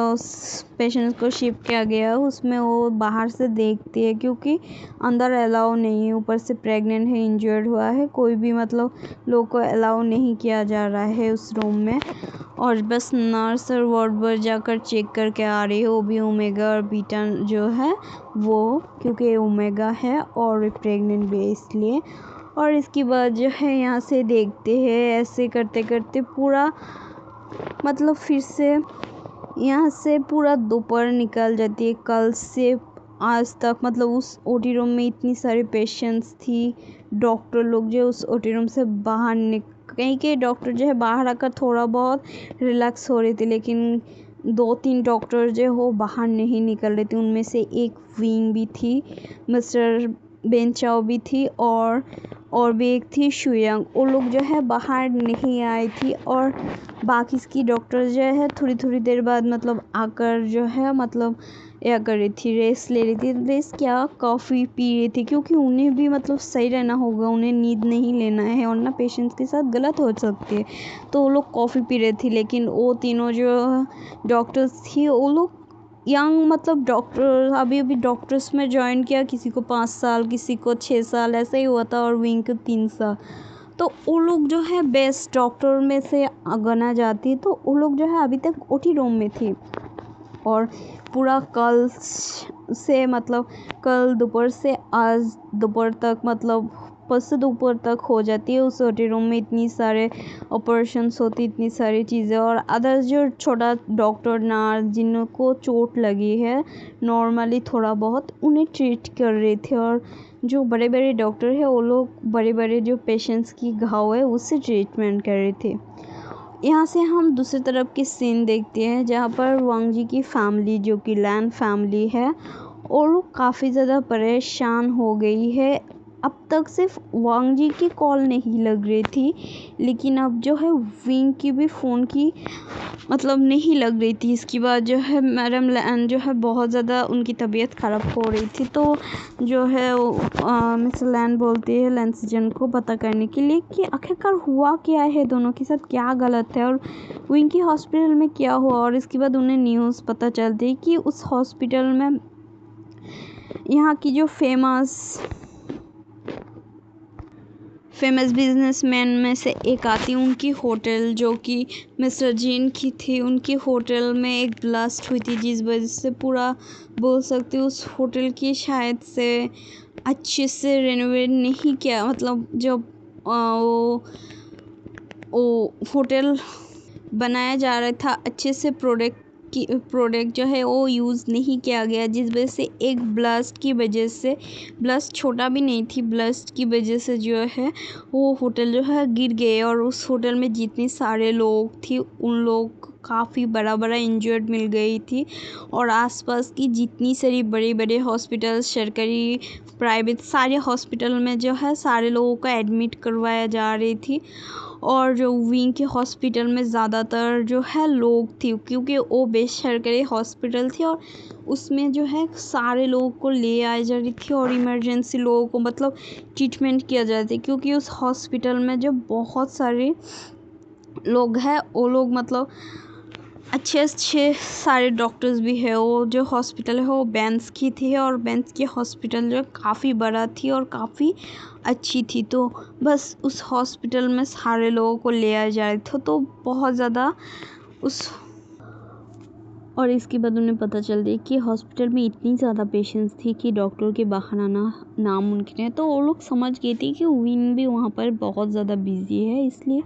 पेशेंट्स को शिफ्ट किया गया उसमें वो बाहर से देखती है क्योंकि अंदर अलाउ नहीं है, ऊपर से प्रेग्नेंट है, इंजर्ड हुआ है, कोई भी मतलब लोग को अलाउ नहीं किया जा रहा है उस रूम में। और बस नर्स और वार्ड बॉय जाकर चेक करके आ रही है, वो भी ओमेगा और बीटा जो है वो, क्योंकि ओमेगा है और प्रेग्नेंट भी है इसलिए। और इसके बाद जो है यहाँ से देखते हैं ऐसे करते करते पूरा मतलब फिर से यहाँ से पूरा दोपहर निकल जाती है। कल से आज तक मतलब उस ओटी रूम में इतनी सारी पेशेंट्स थी, डॉक्टर लोग जो उस ओटी रूम से बाहर कहीं के डॉक्टर जो है बाहर आकर थोड़ा बहुत रिलैक्स हो रही थी, लेकिन 2-3 डॉक्टर जो हो बाहर नहीं निकल रहे थे। उनमें से एक विंग भी थी, मिस्टर बेन चाओ भी थी और भी एक थी शुयांग, वो लोग जो है बाहर नहीं आई थी। और बाकी की डॉक्टर जो है थोड़ी थोड़ी देर बाद मतलब आकर जो है मतलब या कर रही थी, रेस्ट ले रही थी। रेस्ट क्या, कॉफ़ी पी रही थी क्योंकि उन्हें भी मतलब सही रहना होगा, उन्हें नींद नहीं लेना है और ना पेशेंट्स के साथ गलत हो सकती है। तो वो लोग कॉफ़ी पी रहे थे, लेकिन वो तीनों जो डॉक्टर्स थी वो लोग यंग मतलब डॉक्टर अभी अभी डॉक्टर्स में ज्वाइन किया, किसी को 5 साल, किसी को 6 साल ऐसे ही हुआ था, और विंग को 3 साल। तो वो लोग जो है बेस्ट डॉक्टर में से गना जाती, तो वो लोग जो है अभी तक ओटी रूम में थी। और पूरा कल से मतलब कल दोपहर से आज दोपहर तक मतलब परसों दोपहर तक हो जाती है उस ओटी रूम में। इतनी सारे ऑपरेशंस होती, इतनी सारी चीज़ें, और अदर्स जो छोटा डॉक्टर नर्स जिनको चोट लगी है नॉर्मली थोड़ा बहुत, उन्हें ट्रीट कर रहे थे। और जो बड़े बड़े डॉक्टर है वो लोग बड़े बड़े जो पेशेंट्स की घाव है उससे ट्रीटमेंट कर रहे थे। यहाँ से हम दूसरी तरफ की सीन देखते हैं जहाँ पर वांग जी की फैमिली, जो कि लैन फैमिली है, वो लोग काफ़ी ज़्यादा परेशान हो गई है। अब तक सिर्फ वांग जी की कॉल नहीं लग रही थी, लेकिन अब जो है विंग की भी फ़ोन की मतलब नहीं लग रही थी। इसके बाद जो है मैडम लैन जो है बहुत ज़्यादा उनकी तबीयत ख़राब हो रही थी, तो जो है मिस लैन बोलती है लैंसजन को पता करने के लिए कि आखिरकार हुआ क्या है, दोनों के साथ क्या गलत है और विंग की हॉस्पिटल में क्या हुआ। और इसके बाद उन्हें न्यूज़ पता चलती है कि उस हॉस्पिटल में यहाँ की जो फेमस बिजनेसमैन में से एक आती, उनकी होटल जो कि मिस्टर जीन की थी, उनकी होटल में एक ब्लास्ट हुई थी, जिस वजह से पूरा बोल सकते उस होटल की शायद से अच्छे से रेनोवेट नहीं किया, मतलब जब वो होटल बनाया जा रहा था अच्छे से प्रोडक्ट जो है वो यूज़ नहीं किया गया, जिस वजह से एक ब्लास्ट की वजह से, ब्लास्ट छोटा भी नहीं थी, ब्लास्ट की वजह से जो है वो होटल जो है गिर गए। और उस होटल में जितने सारे लोग थे उन लोग को काफ़ी बड़ा इंजर्ड मिल गई थी। और आसपास की जितनी सारी बड़े बड़े हॉस्पिटल, सरकारी प्राइवेट सारे हॉस्पिटल में जो है सारे लोगों को एडमिट करवाया जा रही थी। और जो विंग के हॉस्पिटल में ज़्यादातर जो है लोग थे, क्योंकि वो बेसरकारी हॉस्पिटल थी और उसमें जो है सारे लोगों को ले आई जा रही थी और इमरजेंसी लोगों को मतलब ट्रीटमेंट किया जा रहा था, क्योंकि उस हॉस्पिटल में जो बहुत सारे लोग हैं वो लोग मतलब अच्छे सारे डॉक्टर्स भी है। वो जो हॉस्पिटल है वो बेंस की थी, और बेंस की हॉस्पिटल जो काफ़ी बड़ा थी और काफ़ी अच्छी थी। तो बस उस हॉस्पिटल में सारे लोगों को ले आया जा रहा था, तो बहुत ज़्यादा उस और इसके बाद उन्हें पता चल गया कि हॉस्पिटल में इतनी ज़्यादा पेशेंट्स थी कि डॉक्टर के बाहर आना नामुमकिन है। तो वो लोग समझ गए थे कि विन भी वहाँ पर बहुत ज़्यादा बिजी है, इसलिए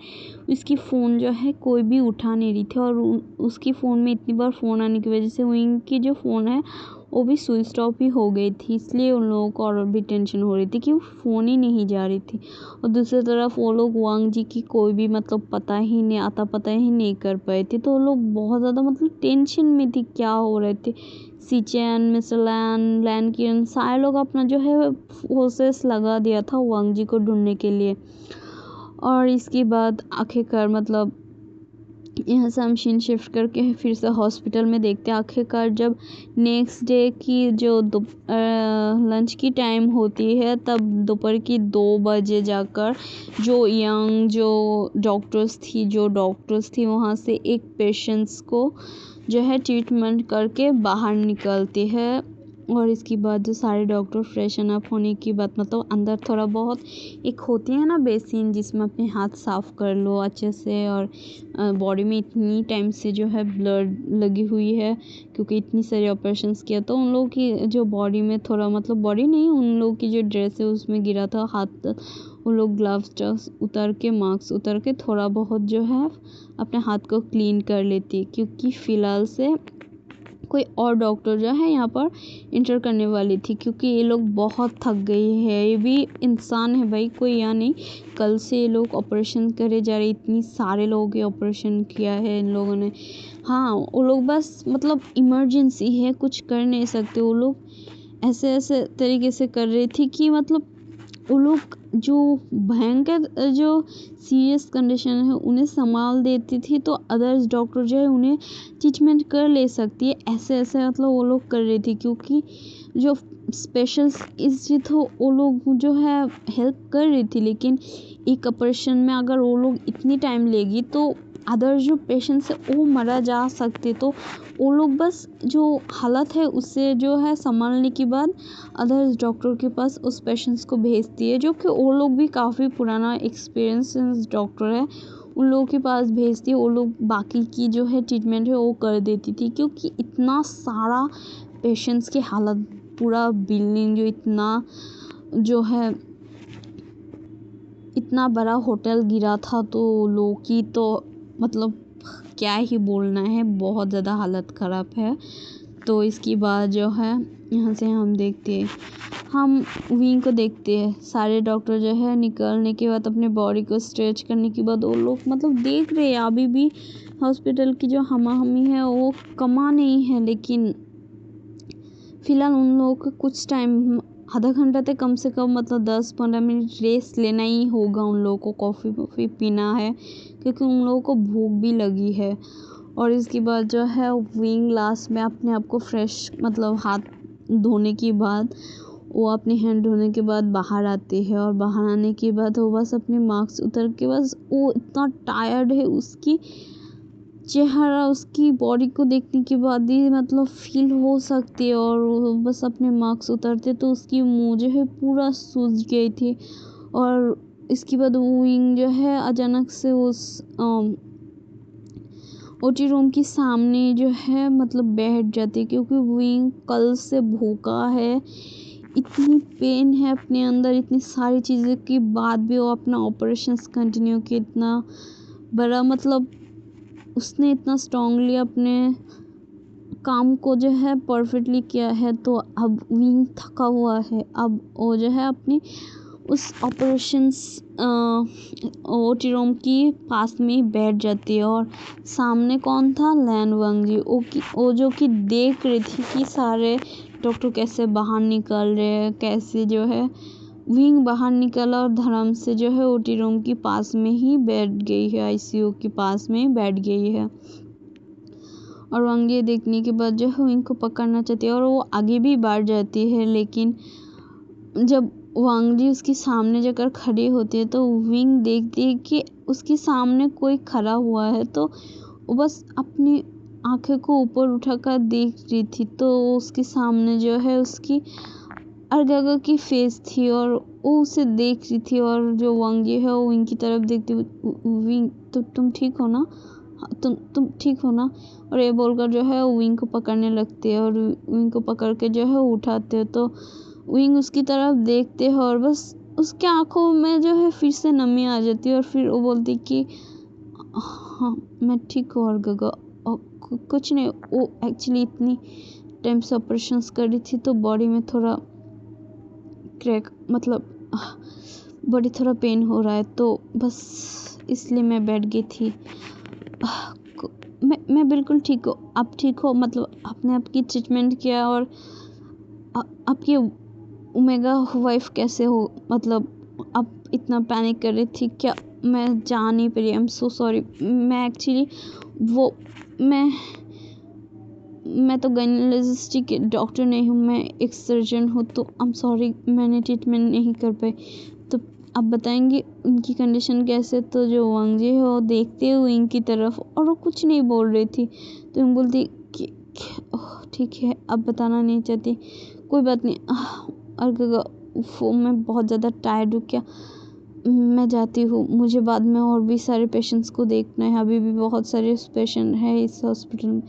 उसकी फ़ोन जो है कोई भी उठा नहीं रही थी। और उसकी फ़ोन में इतनी बार फ़ोन आने की वजह से विन की जो फ़ोन है वो भी स्विच ऑफ ही हो गई थी, इसलिए उन लोगों को और भी टेंशन हो रही थी कि फ़ोन ही नहीं जा रही थी। और दूसरी तरफ वो लोग वांग जी की कोई भी मतलब पता ही नहीं कर पाए थे, तो वो लोग बहुत ज़्यादा मतलब टेंशन में थी क्या हो रहे थे। सीचैन, मिस्टर लैन किरण सारे लोग अपना जो है फोर्सेस लगा दिया था वांग जी को ढूंढने के लिए। और इसके बाद आखिरकार मतलब यहाँ से हम सीन शिफ्ट करके फिर से हॉस्पिटल में देखते हैं। आखिरकार जब नेक्स्ट डे की जो लंच की टाइम होती है, तब दोपहर की 2 बजे जाकर जो डॉक्टर्स थी वहाँ से एक पेशेंट्स को जो है ट्रीटमेंट करके बाहर निकलती है। और इसके बाद जो सारे डॉक्टर फ्रेशन अप होने की बात, मतलब अंदर थोड़ा बहुत एक होती है ना बेसिन, जिसमें अपने हाथ साफ़ कर लो अच्छे से। और बॉडी में इतनी टाइम से जो है ब्लड लगी हुई है, क्योंकि इतनी सारी ऑपरेशंस किया, तो उन लोगों की जो बॉडी में थोड़ा मतलब बॉडी नहीं, उन लोगों की जो ड्रेस है उसमें गिरा था हाथ, उन लोग ग्लव्स उतार के मास्क उतार के थोड़ा बहुत जो है अपने हाथ को क्लीन कर लेती है, क्योंकि फ़िलहाल से कोई और डॉक्टर जो है यहाँ पर इंटर करने वाली थी, क्योंकि ये लोग बहुत थक गई है। ये भी इंसान है भाई, कोई यहाँ नहीं। कल से ये लोग ऑपरेशन करे जा रहे, इतनी सारे लोगों के ऑपरेशन किया है इन लोगों ने। हाँ, वो लोग बस मतलब इमरजेंसी है, कुछ कर नहीं सकते। वो लोग ऐसे तरीके से कर रही थी कि मतलब वो लोग जो भयंकर जो सीरियस कंडीशन है उन्हें संभाल देती थी, तो अदर्स डॉक्टर जो है उन्हें ट्रीटमेंट कर ले सकती है, ऐसे मतलब वो लोग कर रही थी। क्योंकि जो स्पेशलिस्ट थे वो लोग जो है हेल्प कर रही थी, लेकिन एक ऑपरेशन में अगर वो लोग इतनी टाइम लेगी तो अदर जो पेशेंट्स है वो मरा जा सकते, तो वो लोग बस जो हालत है उससे जो है संभालने के बाद अदर डॉक्टर के पास उस पेशेंट्स को भेजती है, जो कि वो लोग भी काफ़ी पुराना एक्सपीरियंस डॉक्टर है, उन लोगों के पास भेजती है। वो लोग बाकी की जो है ट्रीटमेंट है वो कर देती थी, क्योंकि इतना सारा पेशेंट्स की हालत, पूरा बिल्डिंग जो इतना जो है इतना बड़ा होटल गिरा था, तो लोग की तो मतलब क्या ही बोलना है, बहुत ज़्यादा हालत ख़राब है। तो इसके बाद जो है यहाँ से हम देखते हैं, हम विंग को देखते हैं, सारे डॉक्टर जो है निकलने के बाद अपने बॉडी को स्ट्रेच करने के बाद वो लोग मतलब देख रहे हैं अभी भी हॉस्पिटल की जो हमी है वो कमा नहीं है, लेकिन फ़िलहाल उन लोगों को कुछ टाइम, आधा घंटा तक कम से कम मतलब 10-15 मिनट रेस्ट लेना ही होगा। उन लोगों को कॉफ़ी पीना है, क्योंकि उन लोगों को भूख भी लगी है। और इसके बाद जो है विंग लास्ट में अपने आप को फ्रेश मतलब हाथ धोने के बाद, वो अपने हैंड धोने के बाद बाहर आती है, और बाहर आने के बाद वो बस अपने मास्क उतर के, बस वो इतना टायर्ड है, उसकी चेहरा उसकी बॉडी को देखने के बाद ही मतलब फील हो सकती है। और वो बस अपने मार्क्स उतरते तो उसकी मुँह जो है पूरा सूज गई थी। और इसके बाद विंग जो है अचानक से उस ओटी रूम के सामने जो है मतलब बैठ जाती है, क्योंकि विंग कल से भूखा है, इतनी पेन है अपने अंदर, इतनी सारी चीज़ों के बाद भी वो अपना ऑपरेशंस कंटिन्यू किया। इतना बड़ा मतलब उसने इतना स्ट्रांगली अपने काम को जो है परफेक्टली किया है। तो अब विंग थका हुआ है, अब वो जो है अपनी उस ऑपरेशंस ओटी रूम की पास में बैठ जाती है। और सामने कौन था, लैन वंग जी, वो जो कि देख रही थी कि सारे डॉक्टर कैसे बाहर निकल रहे हैं, कैसे जो है विंग बाहर निकला और धर्म से जो है ओटी रूम के पास में ही बैठ गई है, आईसीयू के पास में बैठ गई है। और वंग ये देखने के बाद जो है विंग को पकड़ना चाहती है और वो आगे भी बढ़ जाती है, लेकिन जब वांग जी उसके सामने जाकर खड़ी होती है तो विंग देखती है कि उसके सामने कोई खड़ा हुआ है, तो वो बस अपनी आंखें को ऊपर उठाकर देख रही थी। तो उसके सामने जो है उसकी अर्गगा की फेस थी और वो उसे देख रही थी। और जो वांग जी है वो विंग की तरफ देखती, विंग तो तुम ठीक हो ना, तुम ठीक हो ना। और ये बोलकर जो है वो विंग को पकड़ने लगती है और विंग को पकड़ के जो है उठाते हैं। तो विंग उसकी तरफ देखते हैं और बस उसके आंखों में जो है फिर से नमी आ जाती है। और फिर वो बोलती कि हाँ मैं ठीक हूँ अर्गगा, कुछ नहीं। वो एक्चुअली इतनी टाइम से ऑपरेशंस कर रही थी, तो बॉडी में थोड़ा क्रैक मतलब बॉडी थोड़ा पेन हो रहा है, तो बस इसलिए मैं बैठ गई थी। मैं बिल्कुल ठीक हूँ, आप ठीक हो, मतलब आपने आपकी ट्रीटमेंट किया। और आपकी ओमेगा वाइफ कैसे हो, मतलब आप इतना पैनिक कर रही थी क्या, मैं जा नहीं पा रही, आई एम सो सॉरी। मैं एक्चुअली वो मैं तो गायनेकोलॉजिस्ट डॉक्टर नहीं हूँ, मैं एक सर्जन हूँ, तो आई एम सॉरी मैंने ट्रीटमेंट नहीं कर पाई। तो आप बताएंगे उनकी कंडीशन कैसे। तो जो वांग जी है वो देखते हुए इनकी तरफ, और वो कुछ नहीं बोल रही थी। तो हम बोलती कि ठीक है, अब बताना नहीं चाहती, कोई बात नहीं। अर्गगा वो मैं बहुत ज़्यादा टायर्ड हूँ क्या, मैं जाती हूँ, मुझे बाद में और भी सारे पेशेंट्स को देखना है, अभी भी बहुत सारे पेशेंट हैं इस हॉस्पिटल में।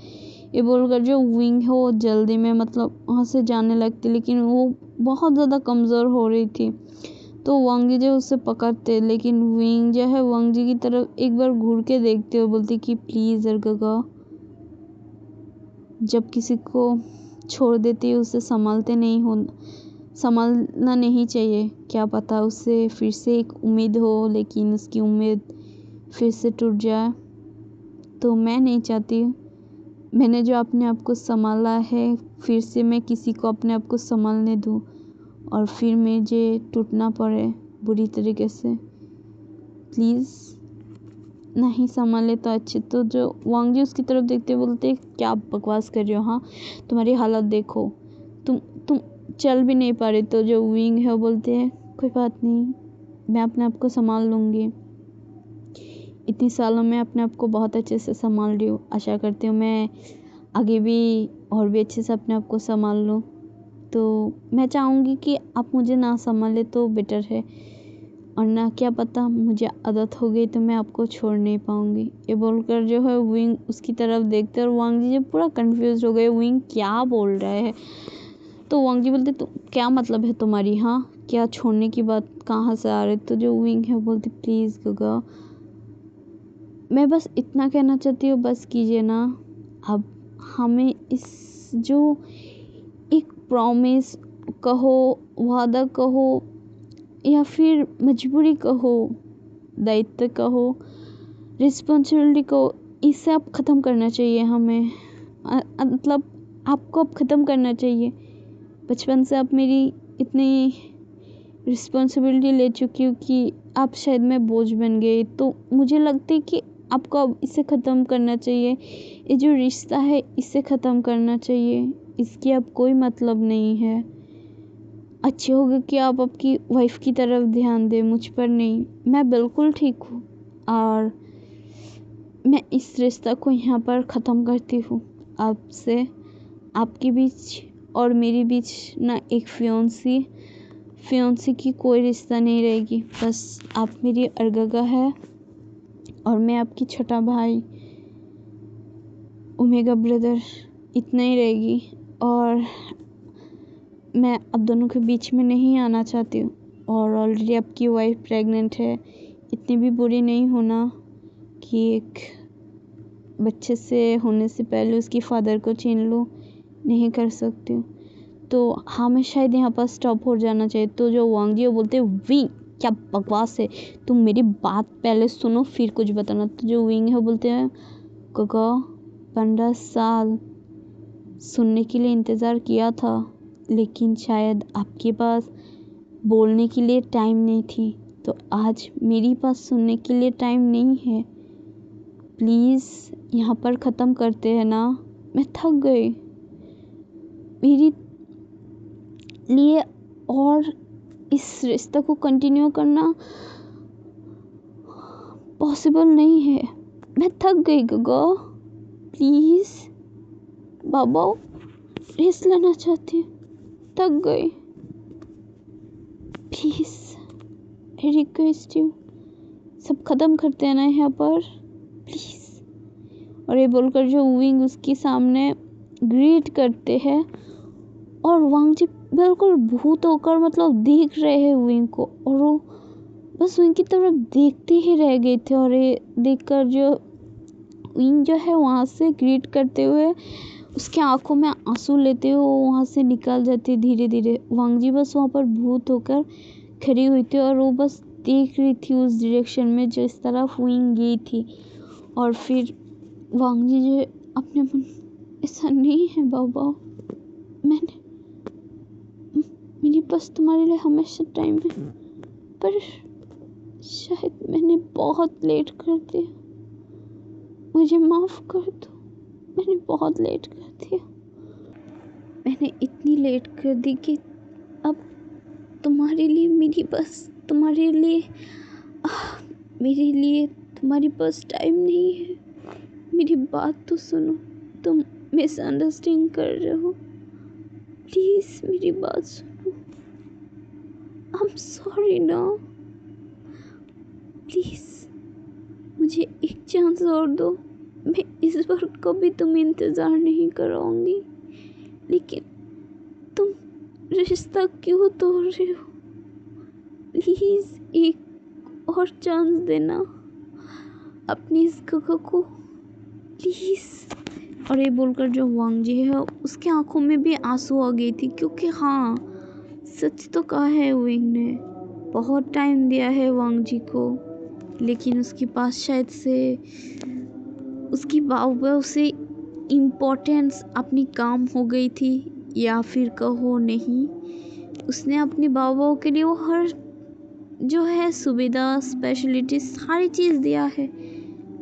ये बोलकर जो विंग है वो जल्दी में मतलब वहाँ से जाने लगती, लेकिन वो बहुत ज़्यादा कमज़ोर हो रही थी। तो वांग जी जो उससे पकड़ते, लेकिन विंग जो है वांग जी की तरफ एक बार घूर के देखते हुए बोलती कि प्लीज़ अर्गगा, जब किसी को छोड़ देती है उसे संभालना नहीं चाहिए, क्या पता उससे फिर से एक उम्मीद हो, लेकिन उसकी उम्मीद फिर से टूट जाए। तो मैं नहीं चाहती, मैंने जो अपने आप को संभाला है फिर से मैं किसी को अपने आप को संभालने दूँ और फिर मुझे टूटना पड़े बुरी तरीके से। प्लीज़ नहीं संभाले तो अच्छे। तो जो वांग जी उसकी तरफ देखते बोलते क्या बकवास कर रहे हो, हाँ तुम्हारी हालत देखो, तुम चल भी नहीं पा रहे। तो जो विंग है वो बोलते हैं कोई बात नहीं, मैं अपने आप को संभाल लूँगी। इतनी सालों में अपने आप को बहुत अच्छे से संभाल रही हूँ। आशा करती हूँ मैं आगे भी और भी अच्छे से अपने आप को संभाल लूँ। तो मैं चाहूँगी कि आप मुझे ना संभाले तो बेटर है, और ना क्या पता मुझे आदत हो गई तो मैं आपको छोड़ नहीं पाऊँगी। ये बोलकर जो है विंग उसकी तरफ देखते और वांग जी जब पूरा कंफ्यूज हो गए, विंग क्या बोल रहा है। तो वांग जी बोलते तो क्या मतलब है तुम्हारी, हाँ क्या छोड़ने की बात कहाँ से आ रही। तो जो विंग है बोलती प्लीज़ गगा, मैं बस इतना कहना चाहती हूँ, बस कीजिए ना। अब हमें इस जो एक प्रॉमिस कहो, वादा कहो, या फिर मजबूरी कहो, दायित्व कहो, रिस्पॉन्सिबिलिटी कहो, इसे अब ख़त्म करना चाहिए हमें। मतलब आपको अब ख़त्म करना चाहिए। बचपन से आप मेरी इतनी रिस्पॉन्सिबिलिटी ले चुकी हूँ कि आप शायद मैं बोझ बन गई। तो मुझे लगता है कि आपको अब इसे ख़त्म करना चाहिए। ये जो रिश्ता है इसे ख़त्म करना चाहिए। इसकी अब कोई मतलब नहीं है। अच्छे होगा कि आप आपकी वाइफ की तरफ ध्यान दें, मुझ पर नहीं। मैं बिल्कुल ठीक हूँ और मैं इस रिश्ता को यहाँ पर ख़त्म करती हूँ। आपसे, आपके बीच और मेरे बीच ना एक फियोंसी की कोई रिश्ता नहीं रहेगी। बस आप मेरी अर्गगा है और मैं आपकी छोटा भाई, ओमेगा ब्रदर, इतना ही रहेगी। और मैं अब दोनों के बीच में नहीं आना चाहती हूँ। और ऑलरेडी आपकी वाइफ प्रेग्नेंट है, इतनी भी बुरी नहीं होना कि एक बच्चे से होने से पहले उसकी फादर को छीन लो। नहीं कर सकती हूँ। तो हमें शायद यहाँ पर स्टॉप हो जाना चाहिए। तो जो वांग जी वो बोलते विंग क्या बकवास है, तुम मेरी बात पहले सुनो फिर कुछ बताना। तो जो विंग है वो बोलते हैं काका 15 साल सुनने के लिए इंतज़ार किया था, लेकिन शायद आपके पास बोलने के लिए टाइम नहीं थी। तो आज मेरे पास सुनने के लिए टाइम नहीं है। प्लीज़ यहाँ पर ख़त्म करते हैं ना, मैं थक गई। मेरी लिए और इस रिश्ते को कंटिन्यू करना पॉसिबल नहीं है। मैं थक गई गगा, प्लीज़ बाबा रेस्ट लेना चाहती हूँ, थक गई, प्लीज़ आई रिक्वेस्ट यू। सब ख़त्म करते हैं ना यहाँ पर प्लीज़। और ये बोलकर जो विंग उसके सामने ग्रीट करते हैं और वांग जी बिल्कुल भूत होकर मतलब देख रहे हैं विंग को, और वो बस विंग की तरफ देखते ही रह गए थे। और ये देखकर जो विंग जो है वहाँ से ग्रीट करते हुए उसके आंखों में आंसू लेते हुए वहाँ से निकल जाते धीरे धीरे। वांग जी बस वहाँ पर भूत होकर खड़ी हुई थी और वो बस देख रही थी उस डायरेक्शन में जिस तरफ विंग गई थी। और फिर वांग जी जो अपने मन, ऐसा नहीं है बाबा, मेरे पास तुम्हारे लिए हमेशा टाइम है, पर शायद मैंने बहुत लेट कर दिया, मुझे माफ़ कर दो, मैंने बहुत लेट कर दिया। मैंने इतनी लेट कर दी कि अब तुम्हारे लिए मेरे लिए तुम्हारे पास टाइम नहीं है। मेरी बात तो सुनो, तुम मिसअंडरस्टैंड कर रहे हो, प्लीज़ मेरी बात सुनो। आई एम सॉरी ना, प्लीज़ मुझे एक चांस और दो। मैं इस बार कभी तुम इंतज़ार नहीं कराऊंगी, लेकिन तुम रिश्ता क्यों तोड़ रहे हो? प्लीज़ एक और चांस देना अपनी इस गगा को, प्लीज़। और ये बोलकर जो वांग जी है उसके आंखों में भी आंसू आ गई थी, क्योंकि हाँ सच तो कहा है विंग ने, बहुत टाइम दिया है वांग जी को, लेकिन उसके पास शायद से उसकी बाबा से इम्पोर्टेंस अपनी काम हो गई थी, या फिर कहो नहीं, उसने अपने बाबा के लिए वो हर जो है सुविधा स्पेशलिटी सारी चीज़ दिया है,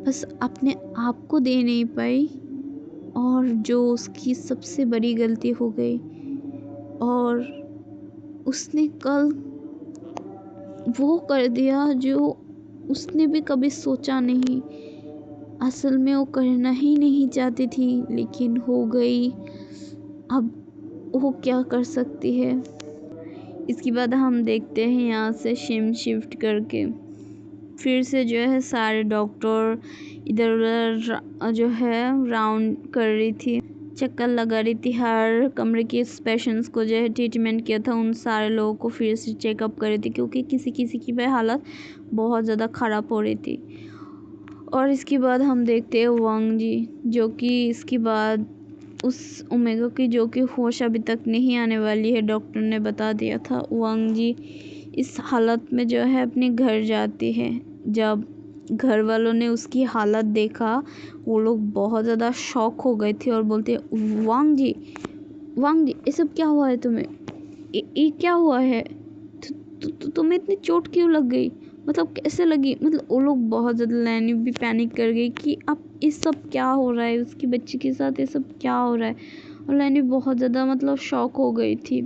बस अपने आप को दे नहीं पाई। और जो उसकी सबसे बड़ी गलती हो गई, और उसने कल वो कर दिया जो उसने भी कभी सोचा नहीं। असल में वो करना ही नहीं चाहती थी, लेकिन हो गई। अब वो क्या कर सकती है। इसके बाद हम देखते हैं यहाँ से शिफ्ट करके फिर से जो है सारे डॉक्टर इधर उधर जो है राउंड कर रही थी, चक्कर लगा रही थी। हर कमरे के पेशेंट्स को जो है ट्रीटमेंट किया था, उन सारे लोगों को फिर से चेकअप कर रही थी, क्योंकि किसी किसी की वह हालत बहुत ज़्यादा ख़राब हो रही थी। और इसके बाद हम देखते हैं वांग जी, जो कि इसके बाद उस ओमेगा की जो कि होश अभी तक नहीं आने वाली है, डॉक्टर ने बता दिया था। वांग जी इस हालत में जो है अपने घर जाती है। जब घर वालों ने उसकी हालत देखा, वो लोग बहुत ज़्यादा शॉक हो गए थे और बोलते वांग जी ये सब क्या हुआ है तुम्हें? ये क्या हुआ है? तुम्हें इतनी चोट क्यों लग गई? मतलब कैसे लगी? मतलब वो लोग बहुत ज़्यादा, लैनी भी पैनिक कर गई कि अब ये सब क्या हो रहा है, उसकी बच्ची के साथ ये सब क्या हो रहा है। और लैनी बहुत ज़्यादा मतलब शॉक हो गई थी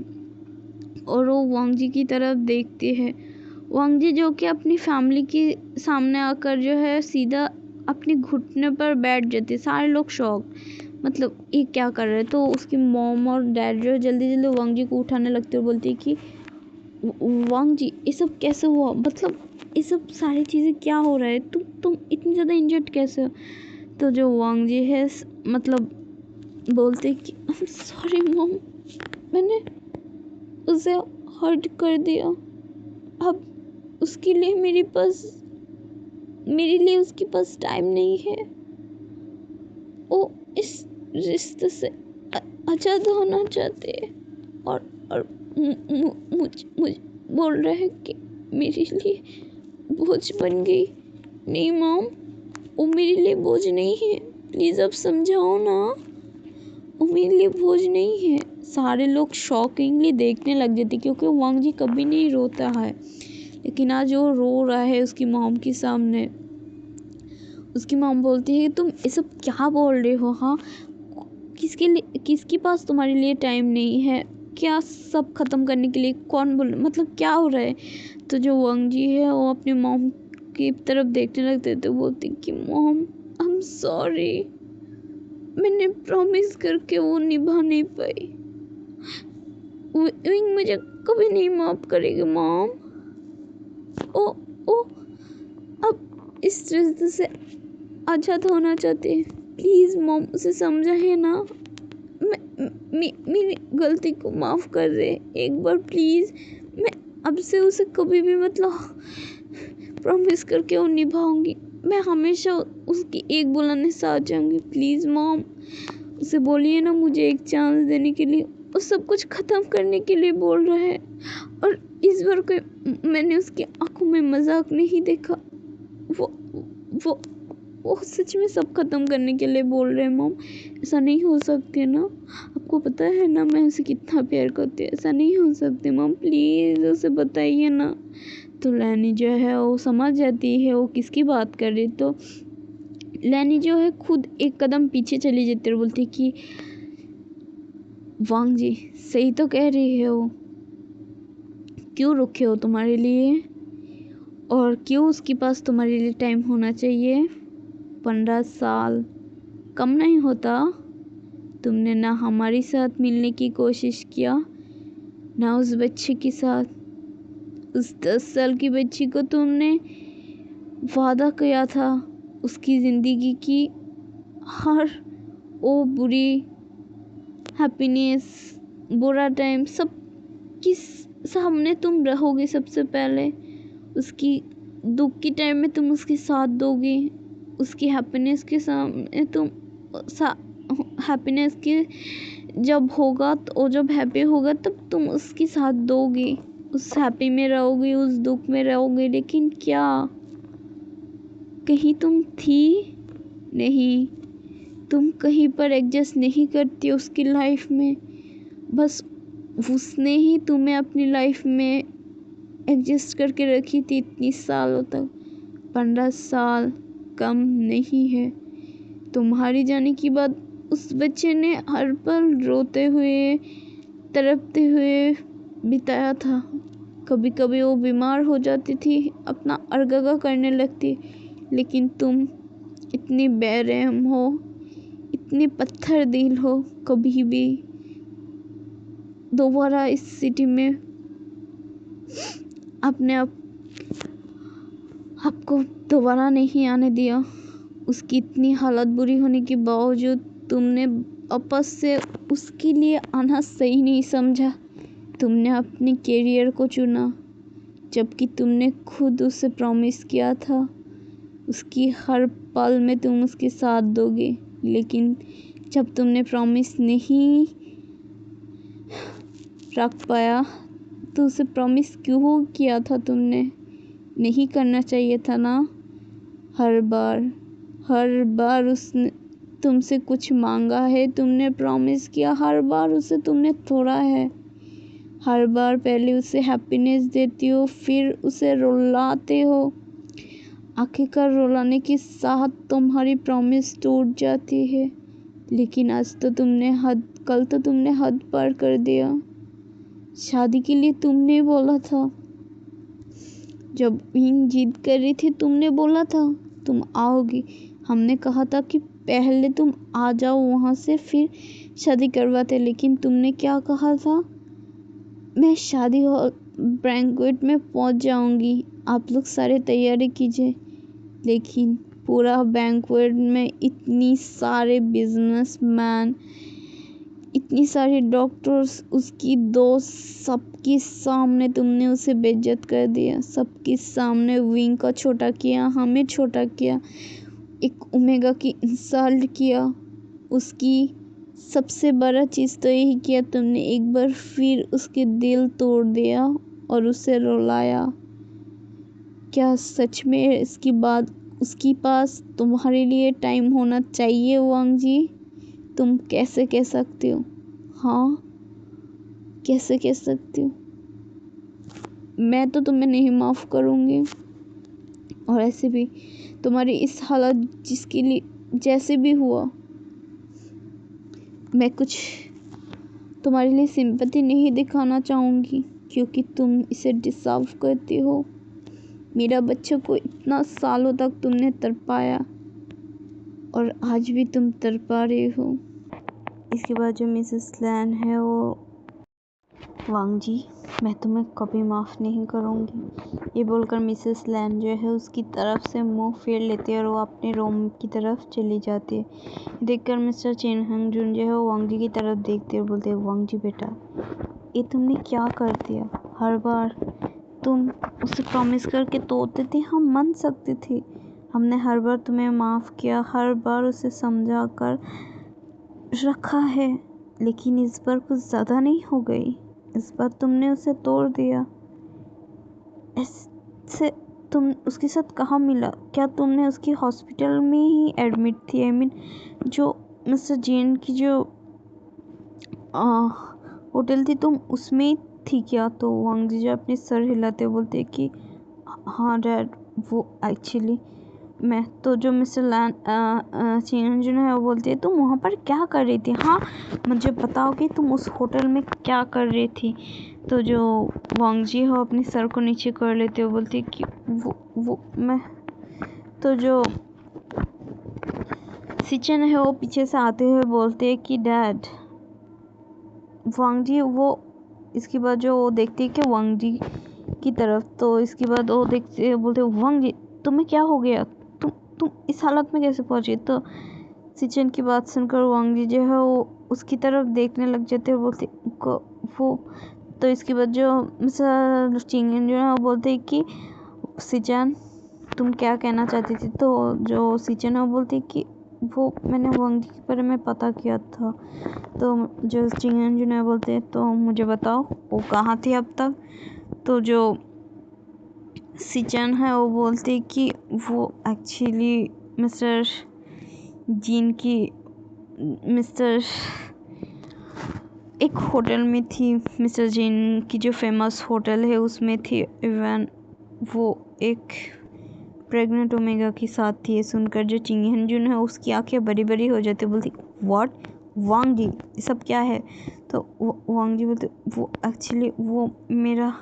और वो वांग जी की तरफ देखती है। वांग जी जो कि अपनी फैमिली के सामने आकर जो है सीधा अपने घुटने पर बैठ जाते। सारे लोग शॉक, मतलब ये क्या कर रहे। तो उसकी मॉम और डैड जो है जल्दी जल्दी वांग जी को उठाने लगते और बोलते कि वांग जी ये सब कैसे हुआ, मतलब ये सब सारी चीज़ें क्या हो रहा है, तुम इतनी ज़्यादा इंजर्ड कैसे हो। तो जो वांग जी है मतलब बोलते कि सॉरी मॉम, मैंने उसे हर्ट कर दिया। अब उसके लिए मेरे लिए उसके पास टाइम नहीं है। वो इस रिश्ते से आज़ाद होना चाहते हैं और मुझ बोल रहे हैं कि मेरे लिए बोझ बन गई। नहीं मॉम, वो मेरे लिए बोझ नहीं है, प्लीज़ अब समझाओ ना। वो मेरे लिए बोझ नहीं है। सारे लोग शॉकिंगली देखने लग जाते, क्योंकि वांग जी कभी नहीं रोता है, लेकिन आज वो रो रहा है उसकी मॉम के सामने। उसकी मॉम बोलती है तुम ये सब क्या बोल रहे हो? हाँ, किसके पास तुम्हारे लिए टाइम नहीं है? क्या सब खत्म करने के लिए कौन बोल, मतलब क्या हो रहा है? तो जो वांग जी है वो अपनी मॉम की तरफ देखने लगते, तो बोलती कि मॉम आई एम सॉरी, मैंने प्रॉमिस करके वो निभा नहीं पाई। विंग मुझे कभी नहीं माफ करेगी मॉम। ओ ओ अब इस रिश्ते से आज़ाद होना चाहते हैं, प्लीज़ मॉम उसे समझाए ना। मेरी गलती को माफ़ कर दे एक बार प्लीज़। मैं अब से उसे कभी भी मतलब प्रॉमिस करके वो निभाऊंगी। मैं हमेशा उसकी एक बुलाने से आ जाऊंगी। प्लीज़ मॉम उसे बोलिए ना मुझे एक चांस देने के लिए। वो सब कुछ ख़त्म करने के लिए बोल रहा है, और इस बार कोई मैंने उसकी आंखों में मजाक नहीं देखा। वो वो वो सच में सब खत्म करने के लिए बोल रहे हैं मॉम। ऐसा नहीं हो सकती ना, आपको पता है ना मैं उसे कितना प्यार करती हूँ। ऐसा नहीं हो सकती मॉम, प्लीज़ उसे बताइए ना। तो लैनी जो है वो समझ जाती है वो किसकी बात कर रही। तो लैनी जो है खुद एक कदम पीछे चली जाती है और बोलती कि वांग जी सही तो कह रही है वो, क्यों रुके हो तुम्हारे लिए, और क्यों उसके पास तुम्हारे लिए टाइम होना चाहिए। 15 साल कम नहीं होता। तुमने ना हमारे साथ मिलने की कोशिश किया, ना उस बच्चे के साथ। उस 10 साल की बच्ची को तुमने वादा किया था उसकी ज़िंदगी की हर वो बुरी हैप्पीनेस, बुरा टाइम सब किस सामने तुम रहोगे। सबसे पहले उसकी दुख के टाइम में तुम उसके साथ दोगे, उसकी हैप्पीनेस के सामने तुम हैप्पीनेस के जब होगा तो जब हैप्पी होगा तब तुम उसके साथ दोगे, उस हैप्पी में रहोगे, उस दुख में रहोगे। लेकिन क्या कहीं तुम थी नहीं, तुम कहीं पर एडजस्ट नहीं करती उसकी लाइफ में। बस उसने ही तुम्हें अपनी लाइफ में एडजस्ट करके रखी थी इतनी सालों तक। 15 साल कम नहीं है। तुम्हारी जाने के बाद उस बच्चे ने हर पल रोते हुए तड़पते हुए बिताया था। कभी कभी वो बीमार हो जाती थी, अपना अरगगा करने लगती, लेकिन तुम इतनी बेरहम हो, इतनी पत्थर दिल हो, कभी भी दोबारा इस सिटी में अपने आपको दोबारा नहीं आने दिया। उसकी इतनी हालत बुरी होने के बावजूद तुमने वापस से उसके लिए आना सही नहीं समझा। तुमने अपने कैरियर को चुना, जबकि तुमने खुद उसे प्रॉमिस किया था उसकी हर पल में तुम उसके साथ दोगे। लेकिन जब तुमने प्रॉमिस नहीं रख पाया तो उसे प्रॉमिस क्यों किया था? तुमने नहीं करना चाहिए था ना। हर बार उसने तुमसे कुछ मांगा है, तुमने प्रॉमिस किया, हर बार उसे तुमने तोड़ा है। हर बार पहले उसे हैप्पीनेस देती हो, फिर उसे रुलाते हो। आखिरकार रुलाने के साथ तुम्हारी प्रॉमिस टूट जाती है। लेकिन कल तो तुमने हद पार कर दिया। शादी के लिए तुमने बोला था, जब विंग जिद कर रही थी तुमने बोला था तुम आओगी। हमने कहा था कि पहले तुम आ जाओ वहाँ से, फिर शादी करवाते। लेकिन तुमने क्या कहा था? मैं शादी हॉल बैंक्वेट में पहुँच जाऊँगी, आप लोग सारे तैयारी कीजिए। लेकिन पूरा बैंक्वेट में इतनी सारे बिजनेसमैन, इतनी सारी डॉक्टर्स, उसकी दोस्त, सबके सामने तुमने उसे बेइज्जत कर दिया। सबके सामने विंग का छोटा किया, हमें छोटा किया, एक ओमेगा की इंसल्ट किया। उसकी सबसे बड़ा चीज़ तो यही किया तुमने, एक बार फिर उसके दिल तोड़ दिया और उसे रुलाया। क्या सच में इसके बाद उसके पास तुम्हारे लिए टाइम होना चाहिए वांग जी? तुम कैसे कह सकते हो? हाँ, कैसे कह सकती हो? मैं तो तुम्हें नहीं माफ़ करूँगी। और ऐसे भी तुम्हारी इस हालत, जिसके लिए जैसे भी हुआ, मैं कुछ तुम्हारे लिए सिंपैथी नहीं दिखाना चाहूँगी, क्योंकि तुम इसे डिजर्व करती हो। मेरा बच्चा को इतना सालों तक तुमने तड़पाया और आज भी तुम तड़पा रहे हो। इसके बाद जो मिसेस लैन है वो, वांग जी मैं तुम्हें कभी माफ़ नहीं करूँगी, ये बोलकर मिसेस लैन जो है उसकी तरफ से मुंह फेर लेती है और वो अपने रूम की तरफ चली जाती है। देखकर मिस्टर चेन हंग जुन जो है वो वांग जी की तरफ देखते और बोलते हैं, वांग जी बेटा ये तुमने क्या कर दिया? हर बार तुम उसे प्रॉमिस करके तोड़ते थे, हम मान सकते थे। हमने हर बार तुम्हें माफ़ किया, हर बार उसे समझा कर रखा है, लेकिन इस बार कुछ ज़्यादा नहीं हो गई? इस बार तुमने उसे तोड़ दिया। ऐसे तुम उसके साथ कहाँ मिला? क्या तुमने उसकी हॉस्पिटल में ही एडमिट थी? आई मीन जो मिस्टर जेन की जो होटल थी तुम उसमें थी क्या? तो वांग जी जो अपने सर हिलाते बोलते कि हाँ डैड, वो एक्चुअली मैं तो जो मिस्टर लैन चेन जो है वो बोलती है तुम वहाँ पर क्या कर रही थी? हाँ मुझे बताओ कि तुम उस होटल में क्या कर रही थी? तो जो वांग जी हो अपने सर को नीचे कर लेते हो बोलती है कि वो मैं तो जो सिचन है वो पीछे से आते हुए बोलते हैं कि डैड, वांग जी वो इसके बाद जो वो देखती है कि वांग जी की तरफ, तो इसके बाद वो देखते बोलते वांग जी तुम्हें क्या हो गया? तुम इस हालत में कैसे पहुंची? तो सिचन की बात सुनकर वांग जी जो है वो उसकी तरफ देखने लग जाते और बोलते वो। तो इसके बाद जो मिस्टर चिंगन जो है वो बोलते कि सिचन तुम क्या कहना चाहती थी? तो जो सिचन है वो बोलती कि वो मैंने वांग जी के बारे में पता किया था। तो जो चिंगन जो है बोलते हैं तो मुझे बताओ वो कहाँ थी अब तक? तो जो सिचन है वो बोलते कि वो एक्चुअली मिस्टर जीन की मिस्टर एक होटल में थी, मिस्टर जीन की जो फेमस होटल है उसमें थी। इवन वो एक प्रेग्नेंट ओमेगा के साथ थी। ये सुनकर जो चिंगहन जुन है उसकी आंखें बड़ी बड़ी हो जाती, बोलती व्हाट वांग जी ये सब क्या है? तो वांग जी बोलते वो एक्चुअली वो मेरा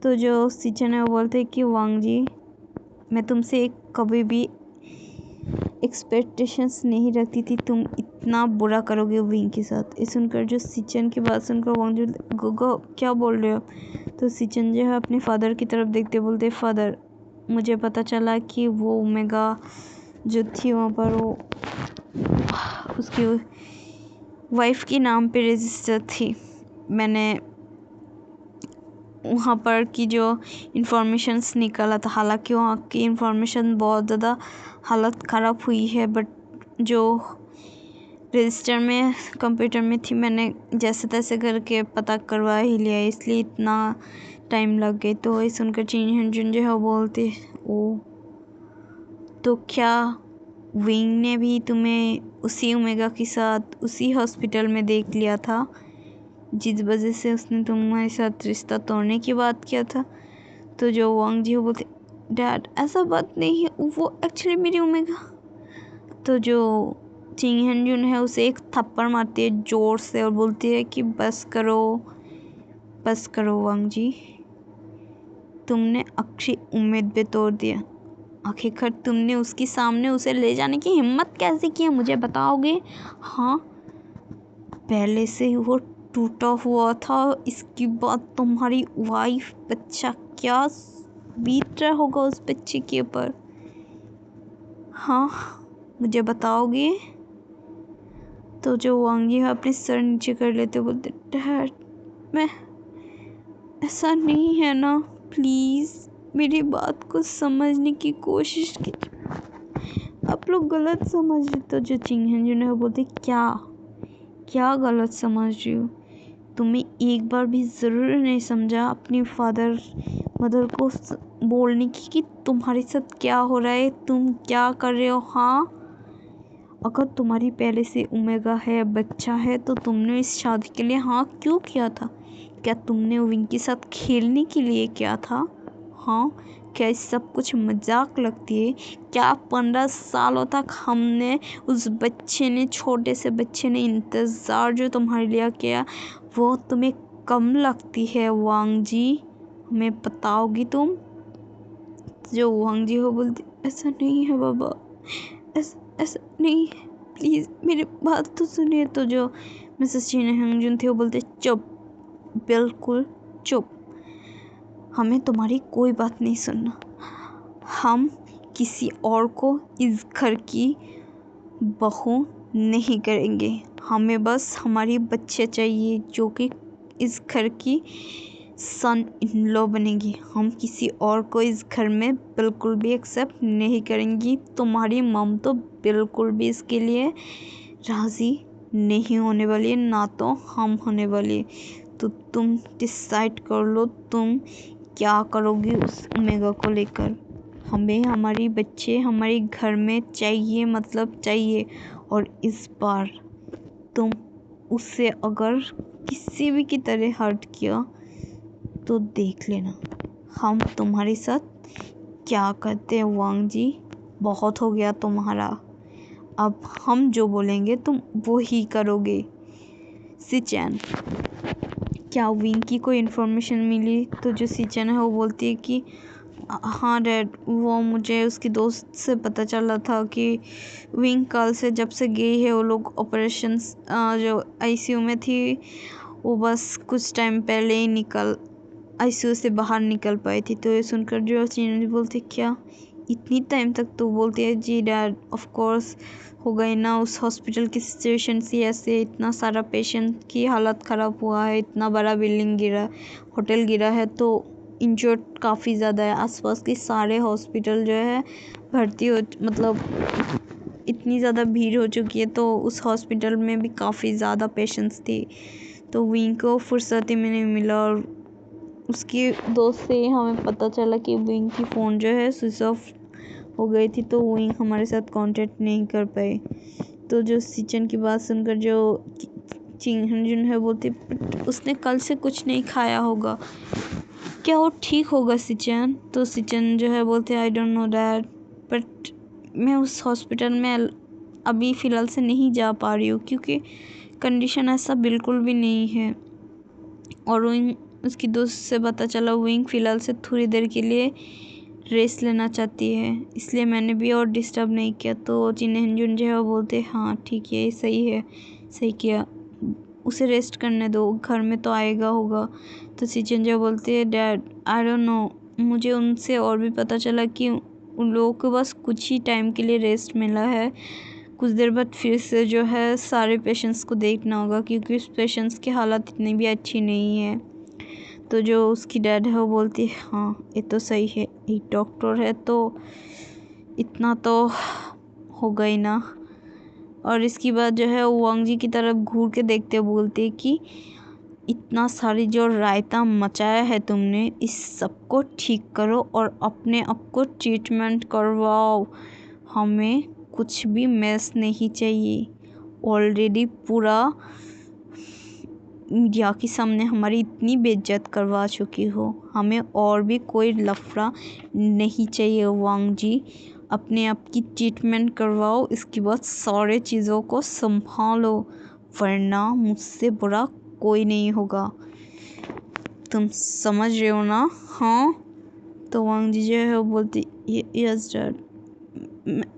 तो जो सिचन है वो बोलते कि वांग जी, मैं तुमसे कभी भी एक्सपेक्टेशंस नहीं रखती थी तुम इतना बुरा करोगे विंग के साथ। ये सुनकर जो सिचन की बात सुनकर वांग जी गोगो क्या बोल रहे हो। तो सिचन जो है अपने फादर की तरफ देखते बोलते, फादर मुझे पता चला कि वो ओमेगा जो थी वहाँ पर वो उसकी वाइफ के नाम पे रजिस्टर थी। मैंने वहाँ पर की जो इंफॉर्मेशंस निकाला था, हालांकि वहाँ की इंफॉर्मेशन बहुत ज़्यादा हालत ख़राब हुई है, बट जो रजिस्टर में कंप्यूटर में थी मैंने जैसे तैसे करके पता करवा ही लिया, इसलिए इतना टाइम लग गई। तो ये सुनकर चिन हंजुन जो है वो बोलते, ओ तो क्या विंग ने भी तुम्हें उसी ओमेगा के साथ उसी हॉस्पिटल में देख लिया था जिस वजह से उसने तुम्हारे साथ रिश्ता तोड़ने की बात किया था। तो जो वांग जी वो बोलते, डैड ऐसा बात नहीं है, वो एक्चुअली मेरी ओमेगा। तो जो चिंग हंजुन है उसे एक थप्पड़ मारती है जोर से और बोलती है कि बस करो वांग जी, तुमने अच्छी उम्मीद पे तोड़ दिया। आखिरकार तुमने उसके सामने उसे ले जाने की हिम्मत कैसे की है, मुझे बताओगे? हाँ, पहले से ही वो टूटा हुआ था, इसकी बात तुम्हारी वाइफ बच्चा क्या बीत रहा होगा उस बच्चे के ऊपर। हाँ, मुझे बताओगे? तो जो वांग जी अपने सर नीचे कर लेते बोलते, डैड मैं ऐसा नहीं है ना, प्लीज़ मेरी बात को समझने की कोशिश कीजिए, आप लोग गलत समझ रहे। तो जो चिंग हंजुन है वो बोलते, क्या गलत समझ रही हो? तुम्हें एक बार भी ज़रूर नहीं समझा अपनी मदर को बोलने की कि तुम्हारे साथ क्या हो रहा है, तुम क्या कर रहे हो? हाँ, अगर तुम्हारी पहले से ओमेगा है, बच्चा है, तो तुमने इस शादी के लिए हाँ क्यों किया था? क्या तुमने विंग के साथ खेलने के लिए किया था? हाँ, क्या इस सब कुछ मजाक लगती है? क्या 15 सालों तक हमने उस छोटे से बच्चे ने इंतज़ार जो तुम्हारे लिए किया, वो तुम्हें कम लगती है वांग जी? हमें बताओगी तुम? जो वांग जी हो बोलती, ऐसा नहीं है बाबा, ऐसा नहीं है, प्लीज़ मेरी बात तो सुनिए। तो जो मिसेस चिन हंजुन थे वो बोलते, चुप, बिल्कुल चुप, हमें तुम्हारी कोई बात नहीं सुनना। हम किसी और को इस घर की बहू नहीं करेंगे, हमें बस हमारी बच्चे चाहिए जो कि इस घर की सन इन लॉ बनेगी। हम किसी और को इस घर में बिल्कुल भी एक्सेप्ट नहीं करेंगी। तुम्हारी मम तो बिल्कुल भी इसके लिए राज़ी नहीं होने वाली है, ना तो हम होने वाली। तो तुम डिसाइड कर लो तुम क्या करोगी उस ओमेगा को लेकर। हमें हमारी बच्चे हमारे घर में चाहिए, मतलब चाहिए। और इस बार तुम उससे अगर किसी भी की तरह हर्ट किया तो देख लेना हम तुम्हारे साथ क्या करते हैं। वांग जी, बहुत हो गया तुम्हारा, अब हम जो बोलेंगे तुम वो ही करोगे। सिचन, क्या विंग की कोई इन्फॉर्मेशन मिली? तो जो सिचन है वो बोलती है कि हाँ डैड, वो मुझे उसकी दोस्त से पता चला था कि विंग कल से जब से गई है वो लोग ऑपरेशंस जो आईसीयू में थी, वो बस कुछ टाइम पहले ही आईसीयू से बाहर निकल पाई थी। तो ये सुनकर जो चीन बोलती, क्या इतनी टाइम तक? तो बोलती है, जी डैड, ऑफ कोर्स हो गई ना, उस हॉस्पिटल की सिचुएशन सी ऐसे, इतना सारा पेशेंट की हालत ख़राब हुआ है, इतना बड़ा बिल्डिंग गिरा, होटल गिरा है, तो इंजर्ड काफ़ी ज़्यादा है। आसपास के सारे हॉस्पिटल जो है भर्ती हो, मतलब इतनी ज़्यादा भीड़ हो चुकी है, तो उस हॉस्पिटल में भी काफ़ी ज़्यादा पेशेंट्स थी। तो विंग को फुर्सत ही में नहीं मिला, और उसके दोस्त से हमें पता चला कि विंग की फ़ोन जो है स्विच ऑफ हो गई थी, तो विंग हमारे साथ कांटेक्ट नहीं कर पाए। तो जो सिचन की बात सुनकर जो चिंग हंजुन है बोलती, बट उसने कल से कुछ नहीं खाया होगा, क्या वो ठीक होगा सिचन? तो सिचन जो है बोलते, I don't know dad, but मैं उस हॉस्पिटल में अभी फ़िलहाल से नहीं जा पा रही हूँ क्योंकि कंडीशन ऐसा बिल्कुल भी नहीं है। और उसकी दोस्त से पता चला विंग फ़िलहाल से थोड़ी देर के लिए रेस्ट लेना चाहती है, इसलिए मैंने भी और डिस्टर्ब नहीं किया। तो जिन हंजुन जो है वो बोलते हाँ ठीक है, सही है, सही किया, उसे रेस्ट करने दो, घर में तो आएगा होगा। तो सिचन जो बोलते हैं डैड आई डोंट नो, मुझे उनसे और भी पता चला कि उन लोगों को बस कुछ ही टाइम के लिए रेस्ट मिला है, कुछ देर बाद फिर से जो है सारे पेशेंट्स को देखना होगा, क्योंकि उस पेशेंट्स की हालत इतनी भी अच्छी नहीं है। तो जो उसकी डैड है वो बोलती है हाँ ये तो सही है, एक डॉक्टर है तो इतना तो होगा ही ना। और इसके बाद जो है वो वांग जी की तरफ घूर के देखते बोलते कि इतना सारी जो रायता मचाया है तुमने, इस सब को ठीक करो और अपने आप को ट्रीटमेंट करवाओ, हमें कुछ भी मेस नहीं चाहिए। ऑलरेडी पूरा मीडिया के सामने हमारी इतनी बेइज्जत करवा चुकी हो, हमें और भी कोई लफड़ा नहीं चाहिए। वांग जी अपने आप की ट्रीटमेंट करवाओ, इसके बाद सारे चीज़ों को संभालो, वरना मुझसे बुरा कोई नहीं होगा। तुम समझ रहे हो ना? हाँ। तो वांग जी जो है वो बोलती यस डैड,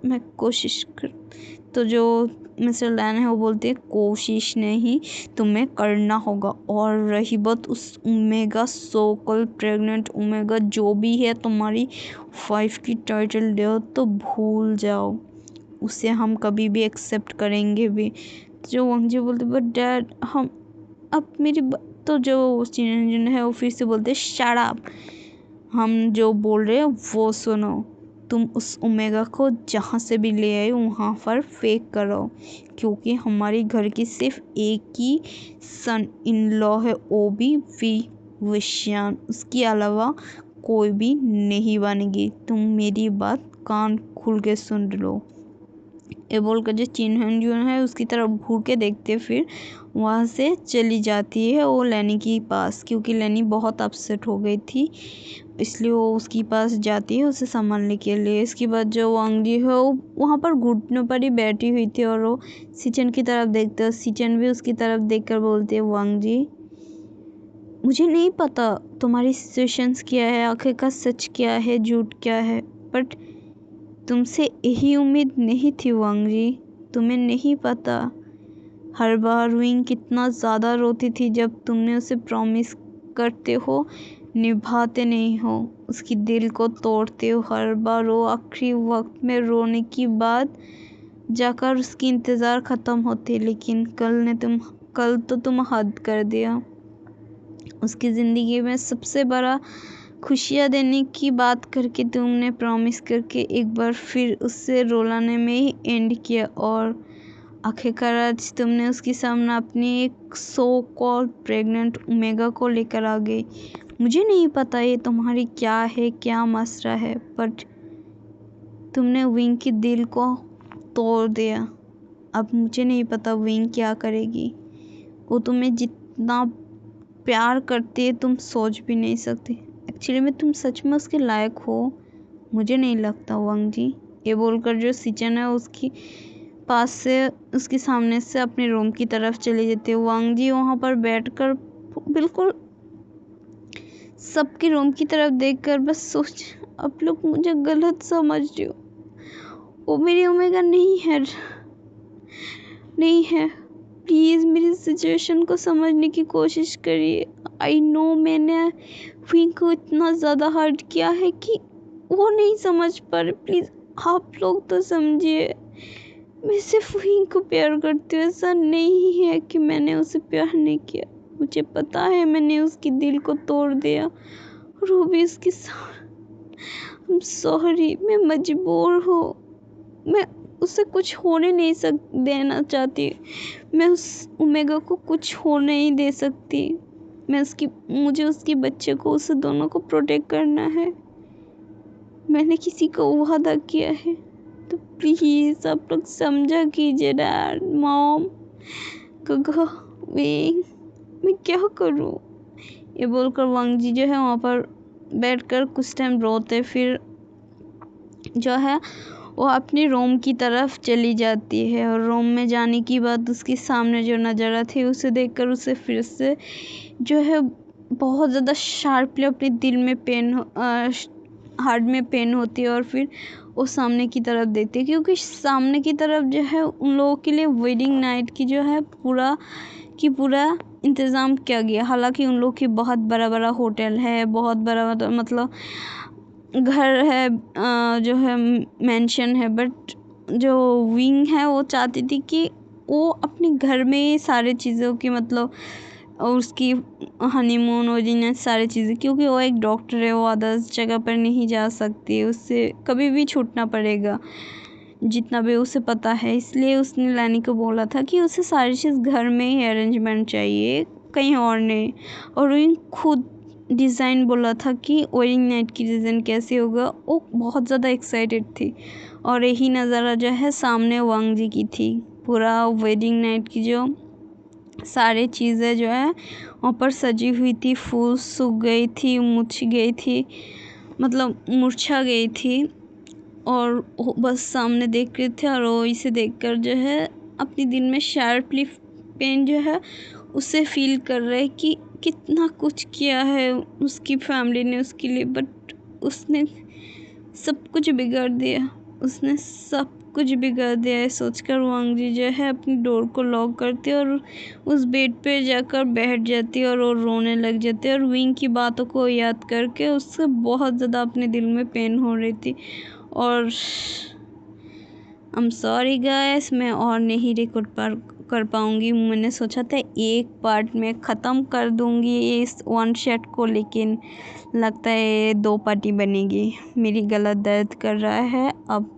मैं कोशिश कर। तो जो मिस्टर लैन है वो बोलते हैं कोशिश नहीं, तुम्हें करना होगा। और रही बात उस omega so called pregnant omega जो भी है तुम्हारी वाइफ की टाइटल दे, तो भूल जाओ, उसे हम कभी भी एक्सेप्ट करेंगे भी। जो वांग जी बोलते बट डैड हम अब मेरी तो जो चिन है वो फिर से बोलते शट अप, हम जो बोल रहे हैं वो सुनो, तुम उस ओमेगा को जहाँ से भी ले आए वहाँ पर फेक करो, क्योंकि हमारी घर की सिर्फ एक ही सन इन लॉ है, वो भी विशियान, उसके अलावा कोई भी नहीं बनेगी। तुम मेरी बात कान खुल के सुन लो। ये बोलकर जो चिन्हन जो है उसकी तरफ घूर के देखते फिर वहाँ से चली जाती है वो लैनी के पास, क्योंकि लैनी बहुत अपसेट हो गई थी, इसलिए वो उसके पास जाती है उसे संभालने के लिए। इसके बाद जो वांग जी है वो वहाँ पर घुटनों पर ही बैठी हुई थी और वो सिचन की तरफ देखते हैं। सिचन भी उसकी तरफ देखकर बोलते हैं वांग जी मुझे नहीं पता तुम्हारी सिचुएशंस क्या है, आखिर का सच क्या है, झूठ क्या है, बट तुमसे यही उम्मीद नहीं थी वांग जी, तुम्हें नहीं पता हर बार विंग कितना ज़्यादा रोती थी जब तुमने उसे प्रॉमिस करते हो निभाते नहीं हो, उसकी दिल को तोड़ते हो हर बार, वो आखिरी वक्त में रोने की बाद जाकर उसकी इंतज़ार ख़त्म होती। लेकिन कल तो तुम हद कर दिया, उसकी ज़िंदगी में सबसे बड़ा खुशियाँ देने की बात करके तुमने प्रॉमिस करके एक बार फिर उससे रुलाने में ही एंड किया, और आखिरकार आज तुमने उसके सामने अपनी एक सो कॉल्ड प्रेग्नेंट ओमेगा को लेकर आ गई। मुझे नहीं पता ये तुम्हारी क्या है, क्या मसला है, बट तुमने विंग के दिल को तोड़ दिया। अब मुझे नहीं पता विंग क्या करेगी, वो तुम्हें जितना प्यार करती है तुम सोच भी नहीं सकते। एक्चुअली में तुम सच में उसके लायक हो, मुझे नहीं लगता वांग जी। ये बोलकर जो सिचन है उसकी पास से उसके सामने से अपने रूम की तरफ चले जाते हैं। वांग जी वहाँ पर बैठकर बिल्कुल सबके रूम की तरफ देखकर बस सोच आप लोग मुझे गलत समझ रहे हो, वो मेरी ओमेगा नहीं है, प्लीज़ मेरी सिचुएशन को समझने की कोशिश करिए। आई नो मैंने विंग को इतना ज़्यादा हर्ट किया है कि वो नहीं समझ पा रहे, प्लीज़ आप लोग तो समझिए, मैं सिर्फ विंग को प्यार करती हूँ, ऐसा नहीं है कि मैंने उसे प्यार नहीं किया, मुझे पता है मैंने उसके दिल को तोड़ दिया और वो भी उसके साथ। I'm sorry, मैं मजबूर हूँ, मैं उसे कुछ होने नहीं देना चाहती, मैं उस ओमेगा को कुछ होने नहीं दे सकती, मुझे उसके बच्चे को उसे दोनों को प्रोटेक्ट करना है, मैंने किसी को वादा किया है, तो प्लीज़ आप लोग समझा कीजिए डैड मॉम गगा विंग, मैं क्या करूँ। ये बोलकर वांग जी जो है वहाँ पर बैठकर कुछ टाइम रोते, फिर जो है वो अपनी रूम की तरफ चली जाती है, और रूम में जाने की बाद उसके सामने जो नज़ारा थी उसे देखकर उसे फिर से जो है बहुत ज़्यादा शार्पली अपने दिल में पेन हार्ट में पेन होती है और फिर वो सामने की तरफ देखती है, क्योंकि सामने की तरफ जो है उन लोगों के लिए वेडिंग नाइट की जो है पूरा इंतज़ाम किया गया। हालांकि उन लोग की बहुत बड़ा बड़ा होटल है, बहुत बड़ा मतलब घर है, जो है मेंशन है, बट जो विंग है वो चाहती थी कि वो अपने घर में ही सारी चीज़ों की मतलब उसकी हनीमून वेडिंग सारी चीज़ें, क्योंकि वो एक डॉक्टर है, वो अदर्स जगह पर नहीं जा सकती, उससे कभी भी छूटना पड़ेगा जितना भी उसे पता है। इसलिए उसने लैनी को बोला था कि उसे सारी चीज़ घर में ही अरेंजमेंट चाहिए, कहीं और नहीं। और विंग खुद डिज़ाइन बोला था कि वेडिंग नाइट की डिज़ाइन कैसे होगा, वो बहुत ज़्यादा एक्साइटेड थी। और यही नज़ारा जो है सामने वांग जी की थी। पूरा वेडिंग नाइट की जो सारी चीज़ें जो है वहाँ पर सजी हुई थी, फूल सूख गई थी, मुरझा गई थी और वो बस सामने देख रहे थे। और वो इसे देखकर जो है अपने दिल में शार्पली पेन जो है उसे फील कर रहे कि कितना कुछ किया है उसकी फैमिली ने उसके लिए, बट उसने सब कुछ बिगाड़ दिया है। सोचकर वांग जी जो है अपनी डोर को लॉक करती है और उस बेड पे जाकर बैठ जाती है और वो रोने लग जाती है। और विंग की बातों को याद करके उससे बहुत ज़्यादा अपने दिल में पेन हो रही थी। और आई एम सॉरी गाइस, मैं और नहीं रिकॉर्ड कर पाऊँगी। मैंने सोचा था एक पार्ट में ख़त्म कर दूँगी इस वन शॉट को, लेकिन लगता है 2 पार्टी बनेगी। मेरी गला दर्द कर रहा है अब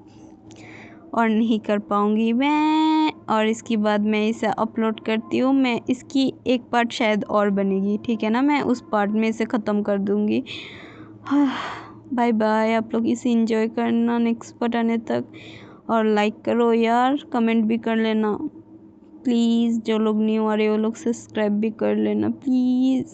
और नहीं कर पाऊँगी मैं। और इसके बाद मैं इसे अपलोड करती हूँ। मैं इसकी एक पार्ट शायद और बनेगी, ठीक है ना, मैं उस पार्ट में इसे ख़त्म कर दूँगी। बाय बाय, आप लोग इसे एंजॉय करना नेक्स्ट पार्ट आने तक। और लाइक करो यार, कमेंट भी कर लेना प्लीज़। जो लोग न्यू आ रहे हो वो लोग सब्सक्राइब भी कर लेना प्लीज़।